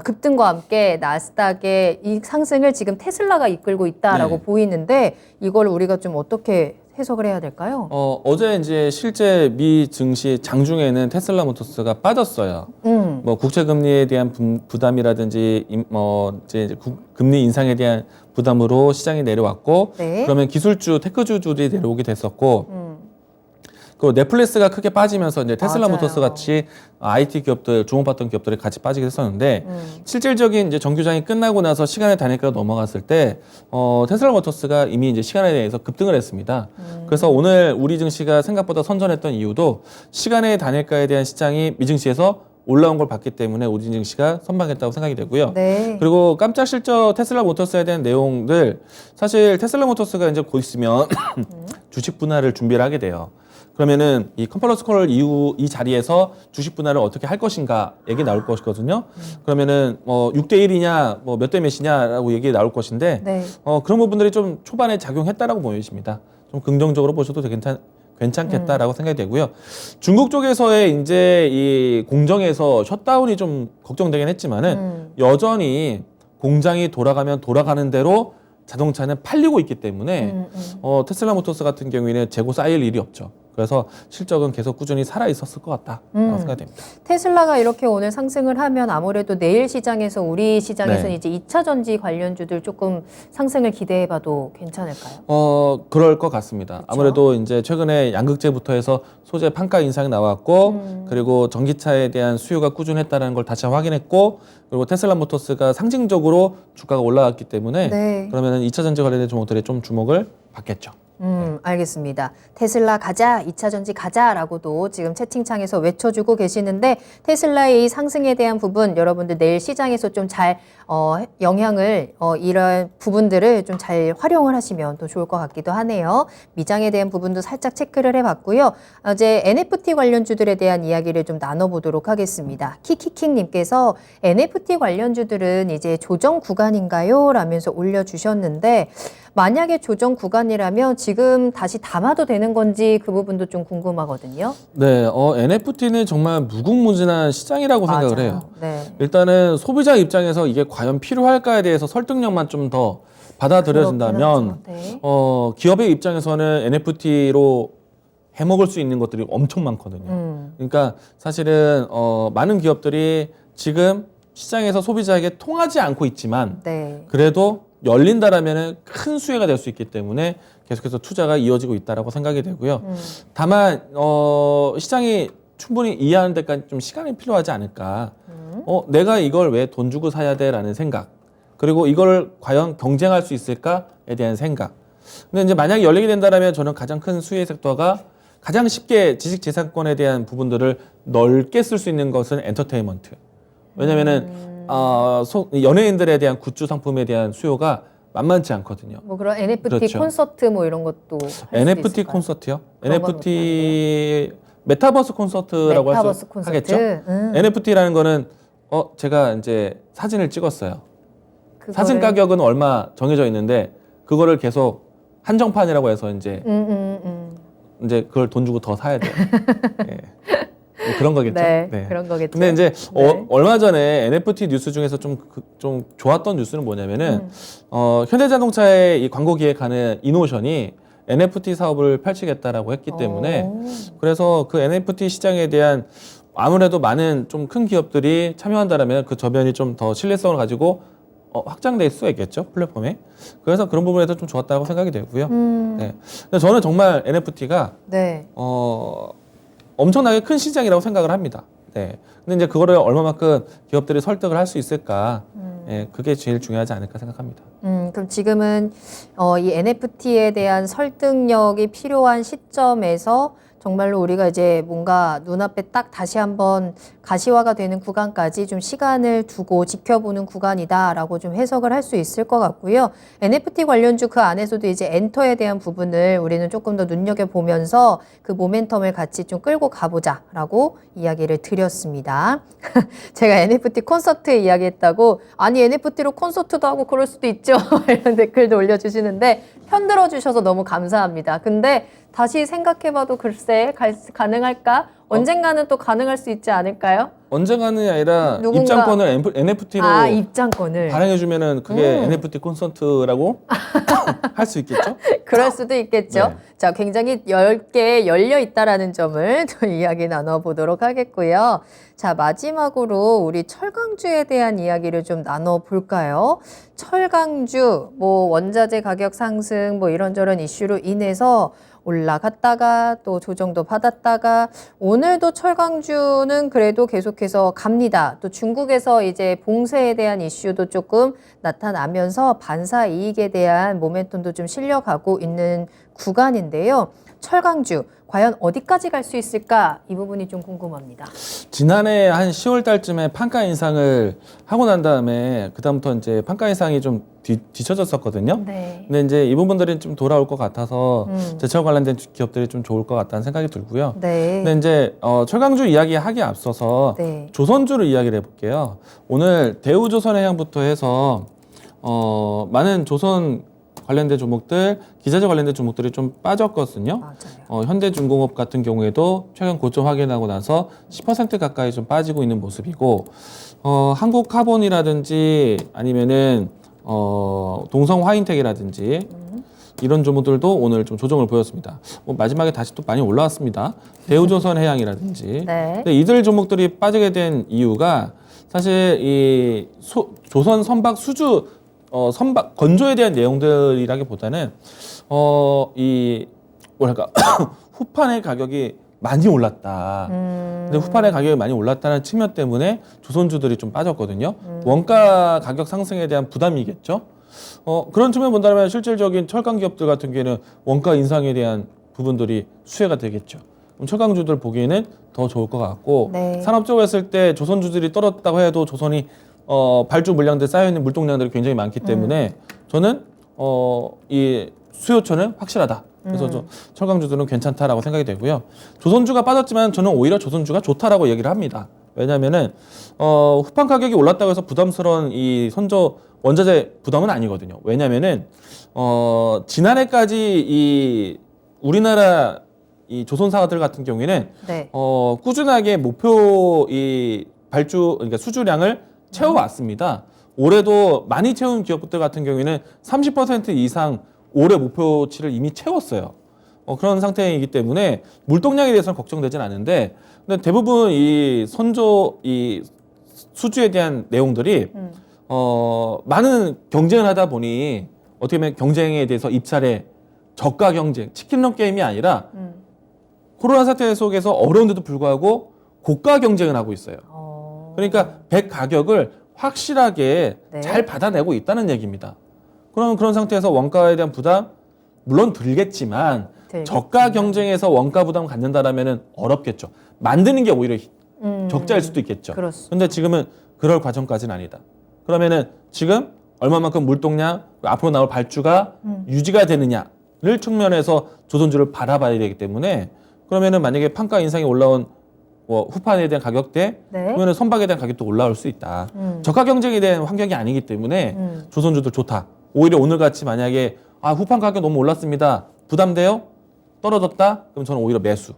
급등과 함께 나스닥의 이 상승을 지금 테슬라가 이끌고 있다라고 네. 보이는데 이걸 우리가 좀 어떻게 해석을 해야 될까요? 어제 이제 실제 미 증시 장중에는 테슬라 모터스가 빠졌어요. 뭐 국채 금리에 대한 부담이라든지 이제 금리 인상에 대한 부담으로 시장이 내려왔고 네. 그러면 기술주, 테크주들이 내려오게 됐었고 그 넷플릭스가 크게 빠지면서 이제 테슬라 맞아요. 모터스 같이 IT 기업들, 주목받던 기업들이 같이 빠지게 됐었는데 실질적인 이제 정규장이 끝나고 나서 시간의 단위가 넘어갔을 때 테슬라 모터스가 이미 이제 시간에 대해서 급등을 했습니다. 그래서 오늘 우리 증시가 생각보다 선전했던 이유도 시간의 단일가에 대한 시장이 미증시에서 올라온 걸 봤기 때문에 우리 증시가 선방했다고 생각이 되고요. 네. 그리고 깜짝 실적 테슬라 모터스에 대한 내용들 사실 테슬라 모터스가 이제 곧 있으면 주식 분할을 준비를 하게 돼요. 그러면은 이 컨퍼런스 콜 이후 이 자리에서 주식 분할을 어떻게 할 것인가 얘기 나올 것이거든요. 그러면은 6대 1이냐 뭐 몇 대 몇이냐라고 얘기 나올 것인데 네. 그런 부분들이 좀 초반에 작용했다라고 보여집니다. 좀 긍정적으로 보셔도 괜찮겠다라고 생각이 되고요. 중국 쪽에서의 이제 이 공정에서 셧다운이 좀 걱정되긴 했지만은 여전히 공장이 돌아가면 돌아가는 대로 자동차는 팔리고 있기 때문에 테슬라 모터스 같은 경우에는 재고 쌓일 일이 없죠. 그래서 실적은 계속 꾸준히 살아 있었을 것 같다라고 생각됩니다. 테슬라가 이렇게 오늘 상승을 하면 아무래도 내일 시장에서 우리 시장에서는 네. 이제 2차 전지 관련주들 조금 상승을 기대해봐도 괜찮을까요? 그럴 것 같습니다. 그쵸? 아무래도 이제 최근에 양극재부터 해서 소재 판가 인상이 나왔고 그리고 전기차에 대한 수요가 꾸준했다는 걸 다시 확인했고 그리고 테슬라 모터스가 상징적으로 주가가 올라왔기 때문에 네. 그러면은 2차 전지 관련된 종목들이 좀 주목을 받겠죠. 알겠습니다. 테슬라 가자, 2차 전지 가자라고도 지금 채팅창에서 외쳐주고 계시는데 테슬라의 이 상승에 대한 부분 여러분들 내일 시장에서 좀 잘 영향을 이런 부분들을 좀 잘 활용을 하시면 또 좋을 것 같기도 하네요. 미장에 대한 부분도 살짝 체크를 해봤고요. 이제 NFT 관련주들에 대한 이야기를 좀 나눠보도록 하겠습니다. 키키킹님께서 NFT 관련주들은 이제 조정 구간인가요? 라면서 올려주셨는데 만약에 조정 구간이라면 지금 다시 담아도 되는 건지 그 부분도 좀 궁금하거든요. 네, NFT는 정말 무궁무진한 시장이라고 생각을 해요. 네. 일단은 소비자 입장에서 이게 과연 필요할까에 대해서 설득력만 좀 더 받아들여진다면 네. 기업의 입장에서는 NFT로 해먹을 수 있는 것들이 엄청 많거든요. 그러니까 사실은 많은 기업들이 지금 시장에서 소비자에게 통하지 않고 있지만 네. 그래도 열린다라면 큰 수혜가 될 수 있기 때문에 계속해서 투자가 이어지고 있다라고 생각이 되고요. 다만 시장이 충분히 이해하는 데까지 좀 시간이 필요하지 않을까. 내가 이걸 왜 돈 주고 사야 돼라는 생각. 그리고 이걸 과연 경쟁할 수 있을까에 대한 생각. 근데 이제 만약에 열리게 된다면 저는 가장 큰 수혜 섹터가 가장 쉽게 지식재산권에 대한 부분들을 넓게 쓸 수 있는 것은 엔터테인먼트. 왜냐면은 연예인들에 대한 굿즈 상품에 대한 수요가 만만치 않거든요. 뭐 그런 NFT 그렇죠. 콘서트 뭐 이런 것도 할 수도 NFT 있을까요? 콘서트요? 그런 건 NFT 메타버스 콘서트라고 메타버스 하겠죠? 콘서트. NFT라는 거는 제가 이제 사진을 찍었어요. 사진 그거를- 가격은 얼마 정해져 있는데 그거를 계속 한정판이라고 해서 이제 이제 그걸 돈 주고 더 사야 돼요. 예. 뭐 그런 거겠죠. 네, 그런 거겠죠. 근데 이제 네. 얼마 전에 NFT 뉴스 중에서 좀 좋았던 뉴스는 뭐냐면은 현대자동차의 이 광고 기획하는 이노션이 NFT 사업을 펼치겠다라고 했기 때문에 그래서 그 NFT 시장에 대한 아무래도 많은 좀 큰 기업들이 참여한다라면 그 저변이 좀 더 신뢰성을 가지고 확장될 수 있겠죠 플랫폼에. 그래서 그런 부분에서 좀 좋았다고 생각이 되고요. 네. 근데 저는 정말 NFT가 네. 엄청나게 큰 시장이라고 생각을 합니다. 네. 근데 이제 그거를 얼마만큼 기업들이 설득을 할 수 있을까? 예, 그게 제일 중요하지 않을까 생각합니다. 그럼 지금은 이 NFT에 대한 설득력이 필요한 시점에서 정말로 우리가 이제 뭔가 눈앞에 딱 다시 한번 가시화가 되는 구간까지 좀 시간을 두고 지켜보는 구간이다라고 좀 해석을 할 수 있을 것 같고요. NFT 관련주 그 안에서도 이제 엔터에 대한 부분을 우리는 조금 더 눈여겨보면서 그 모멘텀을 같이 좀 끌고 가보자라고 이야기를 드렸습니다. 제가 NFT 콘서트 이야기했다고 아니 NFT로 콘서트도 하고 그럴 수도 있죠. 이런 댓글도 올려주시는데 편들어 주셔서 너무 감사합니다. 근데 다시 생각해봐도 글쎄 가능할까? 언젠가는 또 가능할 수 있지 않을까요? 언젠가는 아니라 누군가- 입장권을 NFT로 아, 입장권을. 발행해주면은 그게 NFT 콘서트라고 할 수 있겠죠? 그럴 수도 있겠죠. 네. 자, 굉장히 10개 열려 있다라는 점을 또 이야기 나눠보도록 하겠고요. 자, 마지막으로 우리 철강주에 대한 이야기를 좀 나눠볼까요? 철강주, 뭐 원자재 가격 상승, 뭐 이런저런 이슈로 인해서 올라갔다가 또 조정도 받았다가 오늘도 철강주는 그래도 계속해서 갑니다. 또 중국에서 이제 봉쇄에 대한 이슈도 조금 나타나면서 반사 이익에 대한 모멘텀도 좀 실려가고 있는 구간인데요. 철강주 과연 어디까지 갈 수 있을까? 이 부분이 좀 궁금합니다. 지난해 한 10월 달쯤에 판가 인상을 하고 난 다음에 그다음부터 이제 판가 인상이 좀 뒤쳐졌었거든요. 네. 근데 이제 이 부분들이 좀 돌아올 것 같아서 제철 관련된 기업들이 좀 좋을 것 같다는 생각이 들고요. 네. 근데 이제 철강주 이야기하기에 앞서서 네. 조선주를 이야기를 해볼게요. 오늘 대우조선해양부터 해서 많은 조선 관련된 종목들, 기자재 관련된 종목들이 좀 빠졌거든요. 맞아요. 현대중공업 같은 경우에도 최근 고점 확인하고 나서 10% 가까이 좀 빠지고 있는 모습이고, 한국카본이라든지 아니면은 동성화인텍이라든지 이런 종목들도 오늘 좀 조정을 보였습니다. 마지막에 다시 또 많이 올라왔습니다. 대우조선해양이라든지. 네. 근데 이들 종목들이 빠지게 된 이유가 사실 이 조선 선박 수주 선박 건조에 대한 내용들이라기보다는 이 뭐랄까 후판의 가격이 많이 올랐다. 근데 후판의 가격이 많이 올랐다는 측면 때문에 조선주들이 좀 빠졌거든요. 원가 가격 상승에 대한 부담이겠죠. 그런 측면 본다면 실질적인 철강 기업들 같은 경우에는 원가 인상에 대한 부분들이 수혜가 되겠죠. 그럼 철강주들 보기에는 더 좋을 것 같고 네. 산업적으로 했을 때 조선주들이 떨어졌다고 해도 조선이 발주 물량들 쌓여있는 물동량들이 굉장히 많기 때문에 저는 이 수요처는 확실하다. 그래서 저 철강주들은 괜찮다라고 생각이 되고요. 조선주가 빠졌지만 저는 오히려 조선주가 좋다라고 얘기를 합니다. 왜냐하면은 후판 가격이 올랐다고 해서 부담스러운 이 선저 원자재 부담은 아니거든요. 왜냐하면은 지난해까지 이 우리나라 이 조선사들 같은 경우에는 네. 꾸준하게 목표 이 발주 그러니까 수주량을 채워왔습니다. 올해도 많이 채운 기업들 같은 경우에는 30% 이상 올해 목표치를 이미 채웠어요. 그런 상태이기 때문에 물동량에 대해서는 걱정되진 않은데, 근데 대부분 이 선조 이 수주에 대한 내용들이 많은 경쟁을 하다 보니 어떻게 보면 경쟁에 대해서 입찰에 저가 경쟁, 치킨런 게임이 아니라 코로나 사태 속에서 어려운데도 불구하고 고가 경쟁을 하고 있어요. 그러니까 100 가격을 확실하게 네. 잘 받아내고 있다는 얘기입니다. 그런 상태에서 원가에 대한 부담 물론 들겠지만 저가 경쟁에서 원가 부담 갖는다라면은 어렵겠죠. 만드는 게 오히려 적자일 수도 있겠죠. 그렇습니다. 근데 지금은 그럴 과정까지는 아니다. 그러면은 지금 얼마만큼 물동량 앞으로 나올 발주가 유지가 되느냐를 측면에서 조선주를 바라봐야 되기 때문에 그러면은 만약에 판가 인상이 올라온 후판에 대한 가격대, 네. 그러면 선박에 대한 가격도 올라올 수 있다. 저가 경쟁에 대한 환경이 아니기 때문에 조선주들 좋다. 오히려 오늘 같이 만약에 후판 가격 너무 올랐습니다. 부담돼요? 떨어졌다? 그럼 저는 오히려 매수.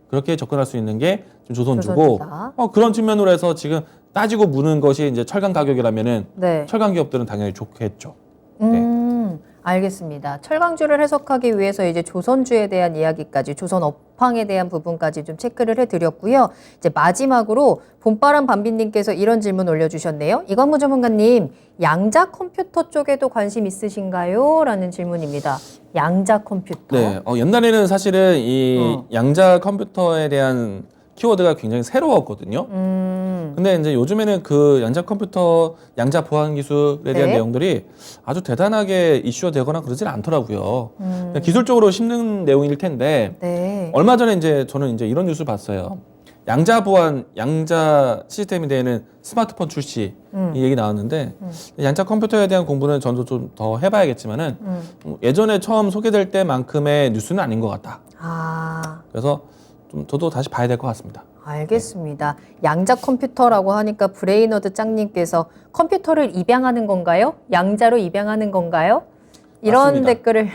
그렇게 접근할 수 있는 게 지금 조선주고 조선주다. 그런 측면으로 해서 지금 따지고 무는 것이 이제 철강 가격이라면은 네. 철강 기업들은 당연히 좋겠죠. 네. 알겠습니다. 철강주를 해석하기 위해서 이제 조선주에 대한 이야기까지, 조선 업황에 대한 부분까지 좀 체크를 해드렸고요. 이제 마지막으로 봄바람 밤비님께서 이런 질문 올려주셨네요. 이광무 전문가님, 양자 컴퓨터 쪽에도 관심 있으신가요? 라는 질문입니다. 양자 컴퓨터. 네. 옛날에는 사실은 이 양자 컴퓨터에 대한 키워드가 굉장히 새로웠거든요. 근데 이제 요즘에는 그 양자 컴퓨터, 양자 보안 기술에 대한 네. 내용들이 아주 대단하게 이슈가 되거나 그러진 않더라고요. 그냥 기술적으로 힘든 내용일 텐데 네. 얼마 전에 이제 저는 이제 이런 뉴스를 봤어요. 양자 보안, 양자 시스템에 대한 스마트폰 출시 이 얘기 나왔는데 양자 컴퓨터에 대한 공부는 저도 좀 더 해봐야겠지만은 예전에 처음 소개될 때만큼의 뉴스는 아닌 것 같다. 그래서 좀 저도 다시 봐야 될 것 같습니다. 알겠습니다. 양자 컴퓨터라고 하니까 브레이너드 짱님께서 컴퓨터를 입양하는 건가요? 양자로 입양하는 건가요? 이런 맞습니다. 댓글을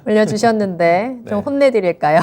올려주셨는데 좀 네. 혼내드릴까요?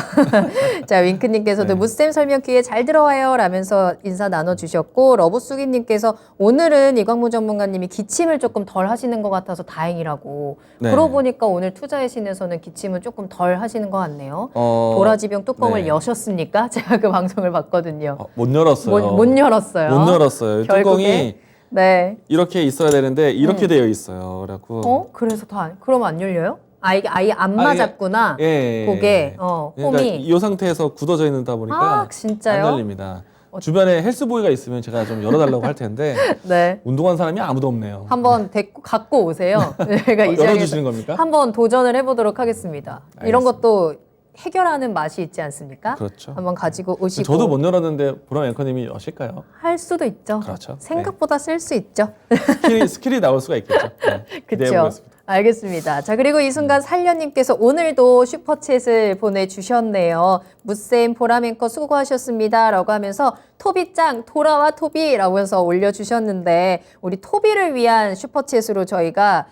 자, 윙크님께서도 네. 무쌤 설명 기회 잘 들어와요 라면서 인사 나눠주셨고, 러브수기님께서 오늘은 이광무 전문가님이 기침을 조금 덜 하시는 것 같아서 다행이라고. 네. 그러고 보니까 오늘 투자의 신에서는 기침을 조금 덜 하시는 것 같네요. 도라지병 뚜껑을 네. 여셨습니까? 제가 그 방송을 봤거든요. 못 열었어요. 못 열었어요. 못 열었어요. 결국에? 뚜껑이 네. 이렇게 있어야 되는데 이렇게 되어 있어요. 그래갖고 그래서 그럼 안 열려요? 아, 이게 아예 안 맞았구나. 예. 그게 그러니까 홈이. 이 상태에서 굳어져 있다 보니까 아, 진짜요? 안 열립니다. 주변에 헬스보이가 있으면 제가 좀 열어달라고 할 텐데 네. 운동한 사람이 아무도 없네요. 한번 갖고 오세요. 저희가 이 열어주시는 자리에서 겁니까? 한번 도전을 해보도록 하겠습니다. 이런 알겠습니다. 것도 해결하는 맛이 있지 않습니까? 그렇죠. 한번 가지고 오시고. 저도 못 열었는데 보람 앵커님이 여실까요? 할 수도 있죠. 그렇죠. 생각보다 쓸 수 있죠. 스킬이 나올 수가 있겠죠. 네. 기대해 그렇죠. 보겠습니다. 알겠습니다. 자, 그리고 이 순간 살려님께서 오늘도 슈퍼챗을 보내주셨네요. 무쌤 보라맨커 수고하셨습니다 라고 하면서 토비짱 돌아와 토비라고 해서 올려주셨는데, 우리 토비를 위한 슈퍼챗으로 저희가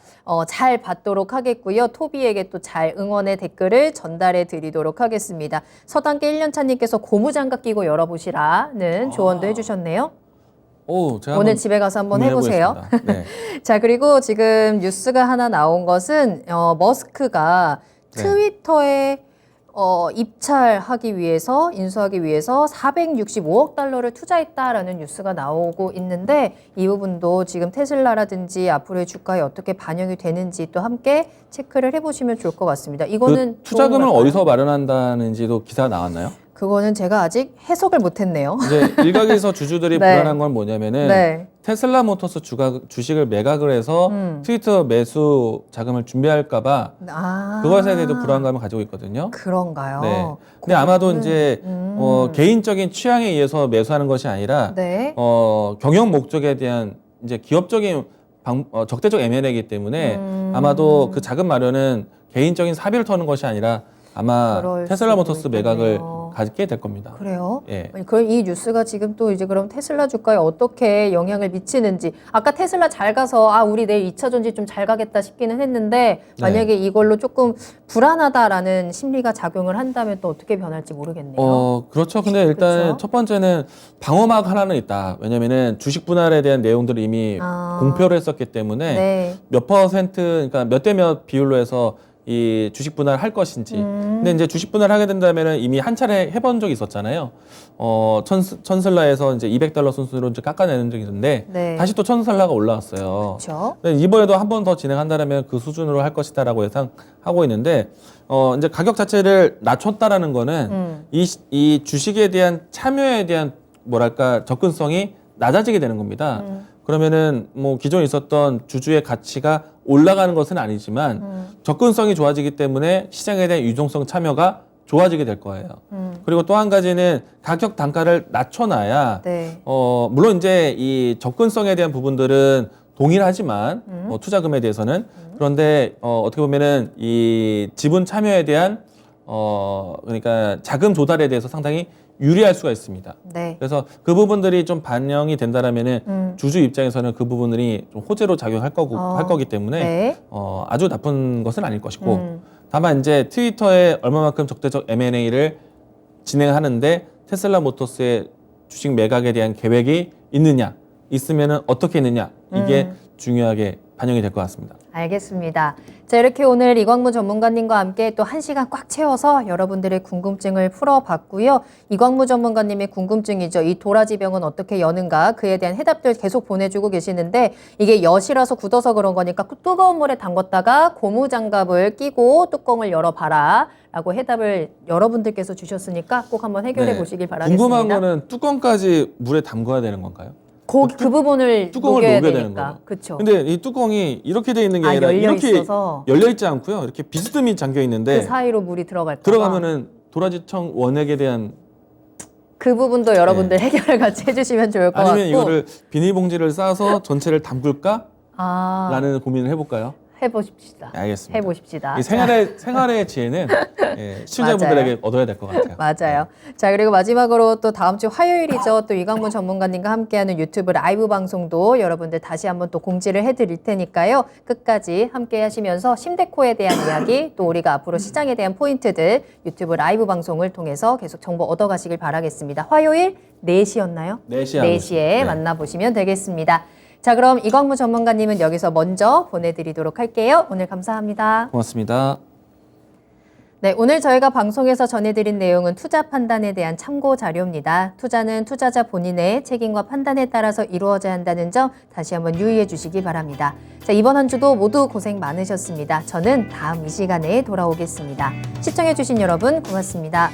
잘 받도록 하겠고요. 토비에게 또 잘 응원의 댓글을 전달해 드리도록 하겠습니다. 서단계 1년차님께서 고무장갑 끼고 열어보시라는 조언도 해주셨네요. 제가 오늘 한번 집에 가서 한번 고민해 해보세요. 보겠습니다. 네. 자, 그리고 지금 뉴스가 하나 나온 것은 머스크가 네. 트위터에 입찰하기 위해서, 인수하기 위해서 465억 달러를 투자했다라는 뉴스가 나오고 있는데, 이 부분도 지금 테슬라라든지 앞으로의 주가에 어떻게 반영이 되는지 또 함께 체크를 해보시면 좋을 것 같습니다. 이거는 그 투자금을 좋은 걸까요? 어디서 마련한다는지도 기사가 나왔나요? 그거는 제가 아직 해석을 못했네요. 이제 일각에서 주주들이 네. 불안한 건 뭐냐면은 네. 테슬라 모터스 주식을 매각을 해서 트위터 매수 자금을 준비할까봐 아, 그것에 대해서 불안감을 가지고 있거든요. 그런가요? 네. 근데 아마도 그거는- 이제 개인적인 취향에 의해서 매수하는 것이 아니라 네. 경영 목적에 대한 이제 기업적인 적대적 M&A이기 때문에 아마도 그 자금 마련은 개인적인 사비를 터는 것이 아니라 아마 그럴 테슬라 수도 모터스 매각을 있겠네요. 갖게 될 겁니다. 그래요? 예. 그럼 이 뉴스가 지금 또 이제 그럼 테슬라 주가에 어떻게 영향을 미치는지, 아까 테슬라 잘 가서 우리 내일 2차 전지 좀 잘 가겠다 싶기는 했는데, 만약에 이걸로 조금 불안하다라는 심리가 작용을 한다면 또 어떻게 변할지 모르겠네요. 그렇죠. 근데 일단 그렇죠? 첫 번째는 방어막 하나는 있다. 왜냐면은 주식 분할에 대한 내용들을 이미 공표를 했었기 때문에 네. 몇 퍼센트, 그러니까 몇 대 몇 비율로 해서 이 주식 분할 할 것인지. 근데 이제 주식 분할 하게 된다면은 이미 한 차례 해본 적이 있었잖아요. 천슬라에서 이제 $200 순으로 이제 깎아내는 적이 있는데 네. 다시 또 천슬라가 올라왔어요. 그렇죠. 근데 이번에도 한 번 더 진행한다면 그 수준으로 할 것이다라고 예상하고 있는데, 이제 가격 자체를 낮췄다라는 거는 이 주식에 대한 참여에 대한 뭐랄까 접근성이 낮아지게 되는 겁니다. 그러면은 뭐 기존에 있었던 주주의 가치가 올라가는 것은 아니지만 접근성이 좋아지기 때문에 시장에 대한 유동성 참여가 좋아지게 될 거예요. 그리고 또 한 가지는 가격 단가를 낮춰놔야 네. 물론 이제 이 접근성에 대한 부분들은 동일하지만 투자금에 대해서는 그런데 어떻게 보면은 이 지분 참여에 대한 그러니까 자금 조달에 대해서 상당히 유리할 수가 있습니다. 네. 그래서 그 부분들이 좀 반영이 된다라면은 주주 입장에서는 그 부분들이 좀 호재로 작용할 할 거기 때문에 네. 아주 나쁜 것은 아닐 것이고, 다만 이제 트위터에 얼마만큼 적대적 M&A를 진행하는데 테슬라 모터스의 주식 매각에 대한 계획이 있느냐, 있으면은 어떻게 있느냐, 이게 중요하게 반영이 될 것 같습니다. 알겠습니다. 자, 이렇게 오늘 이광무 전문가님과 함께 또 1시간 꽉 채워서 여러분들의 궁금증을 풀어봤고요. 이광무 전문가님의 궁금증이죠. 이 도라지병은 어떻게 여는가, 그에 대한 해답들 계속 보내주고 계시는데, 이게 엿이라서 굳어서 그런 거니까 뜨거운 물에 담궜다가 고무장갑을 끼고 뚜껑을 열어봐라 라고 해답을 여러분들께서 주셨으니까 꼭 한번 해결해 네. 보시길 바라겠습니다. 궁금한 거는 뚜껑까지 물에 담궈야 되는 건가요? 그 부분을 뚜껑을 녹여야 녹여야 되는 되니까. 거예요. 그렇죠. 근데 이 뚜껑이 이렇게 돼 있는 게 아니라 열려 이렇게 있어서 열려 있지 않고요. 이렇게 비스듬히 잠겨 있는데 그 사이로 물이 들어갈까 봐. 들어가면은 도라지청 원액에 대한 그 부분도 여러분들 해결을 같이 해주시면 좋을 것 아니면 같고. 이거를 비닐봉지를 싸서 전체를 담글까? 아, 라는 고민을 해볼까요? 해보십시다. 알겠습니다. 해보십시다. 이 생활의 지혜는 예, 시청자분들에게 얻어야 될 것 같아요. 맞아요. 자, 그리고 마지막으로 또 다음 주 화요일이죠. 또 이광문 전문가님과 함께하는 유튜브 라이브 방송도 여러분들 다시 한번 또 공지를 해드릴 테니까요. 끝까지 함께 하시면서 심데코에 대한 이야기, 또 우리가 앞으로 시장에 대한 포인트들 유튜브 라이브 방송을 통해서 계속 정보 얻어가시길 바라겠습니다. 화요일 4시였나요? 4시에 하고 있습니다. 네. 만나보시면 되겠습니다. 자, 그럼 이광무 전문가님은 여기서 먼저 보내드리도록 할게요. 오늘 감사합니다. 고맙습니다. 네, 오늘 저희가 방송에서 전해드린 내용은 투자 판단에 대한 참고 자료입니다. 투자는 투자자 본인의 책임과 판단에 따라서 이루어져야 한다는 점 다시 한번 유의해 주시기 바랍니다. 자, 이번 한 주도 모두 고생 많으셨습니다. 저는 다음 이 시간에 돌아오겠습니다. 시청해 주신 여러분 고맙습니다.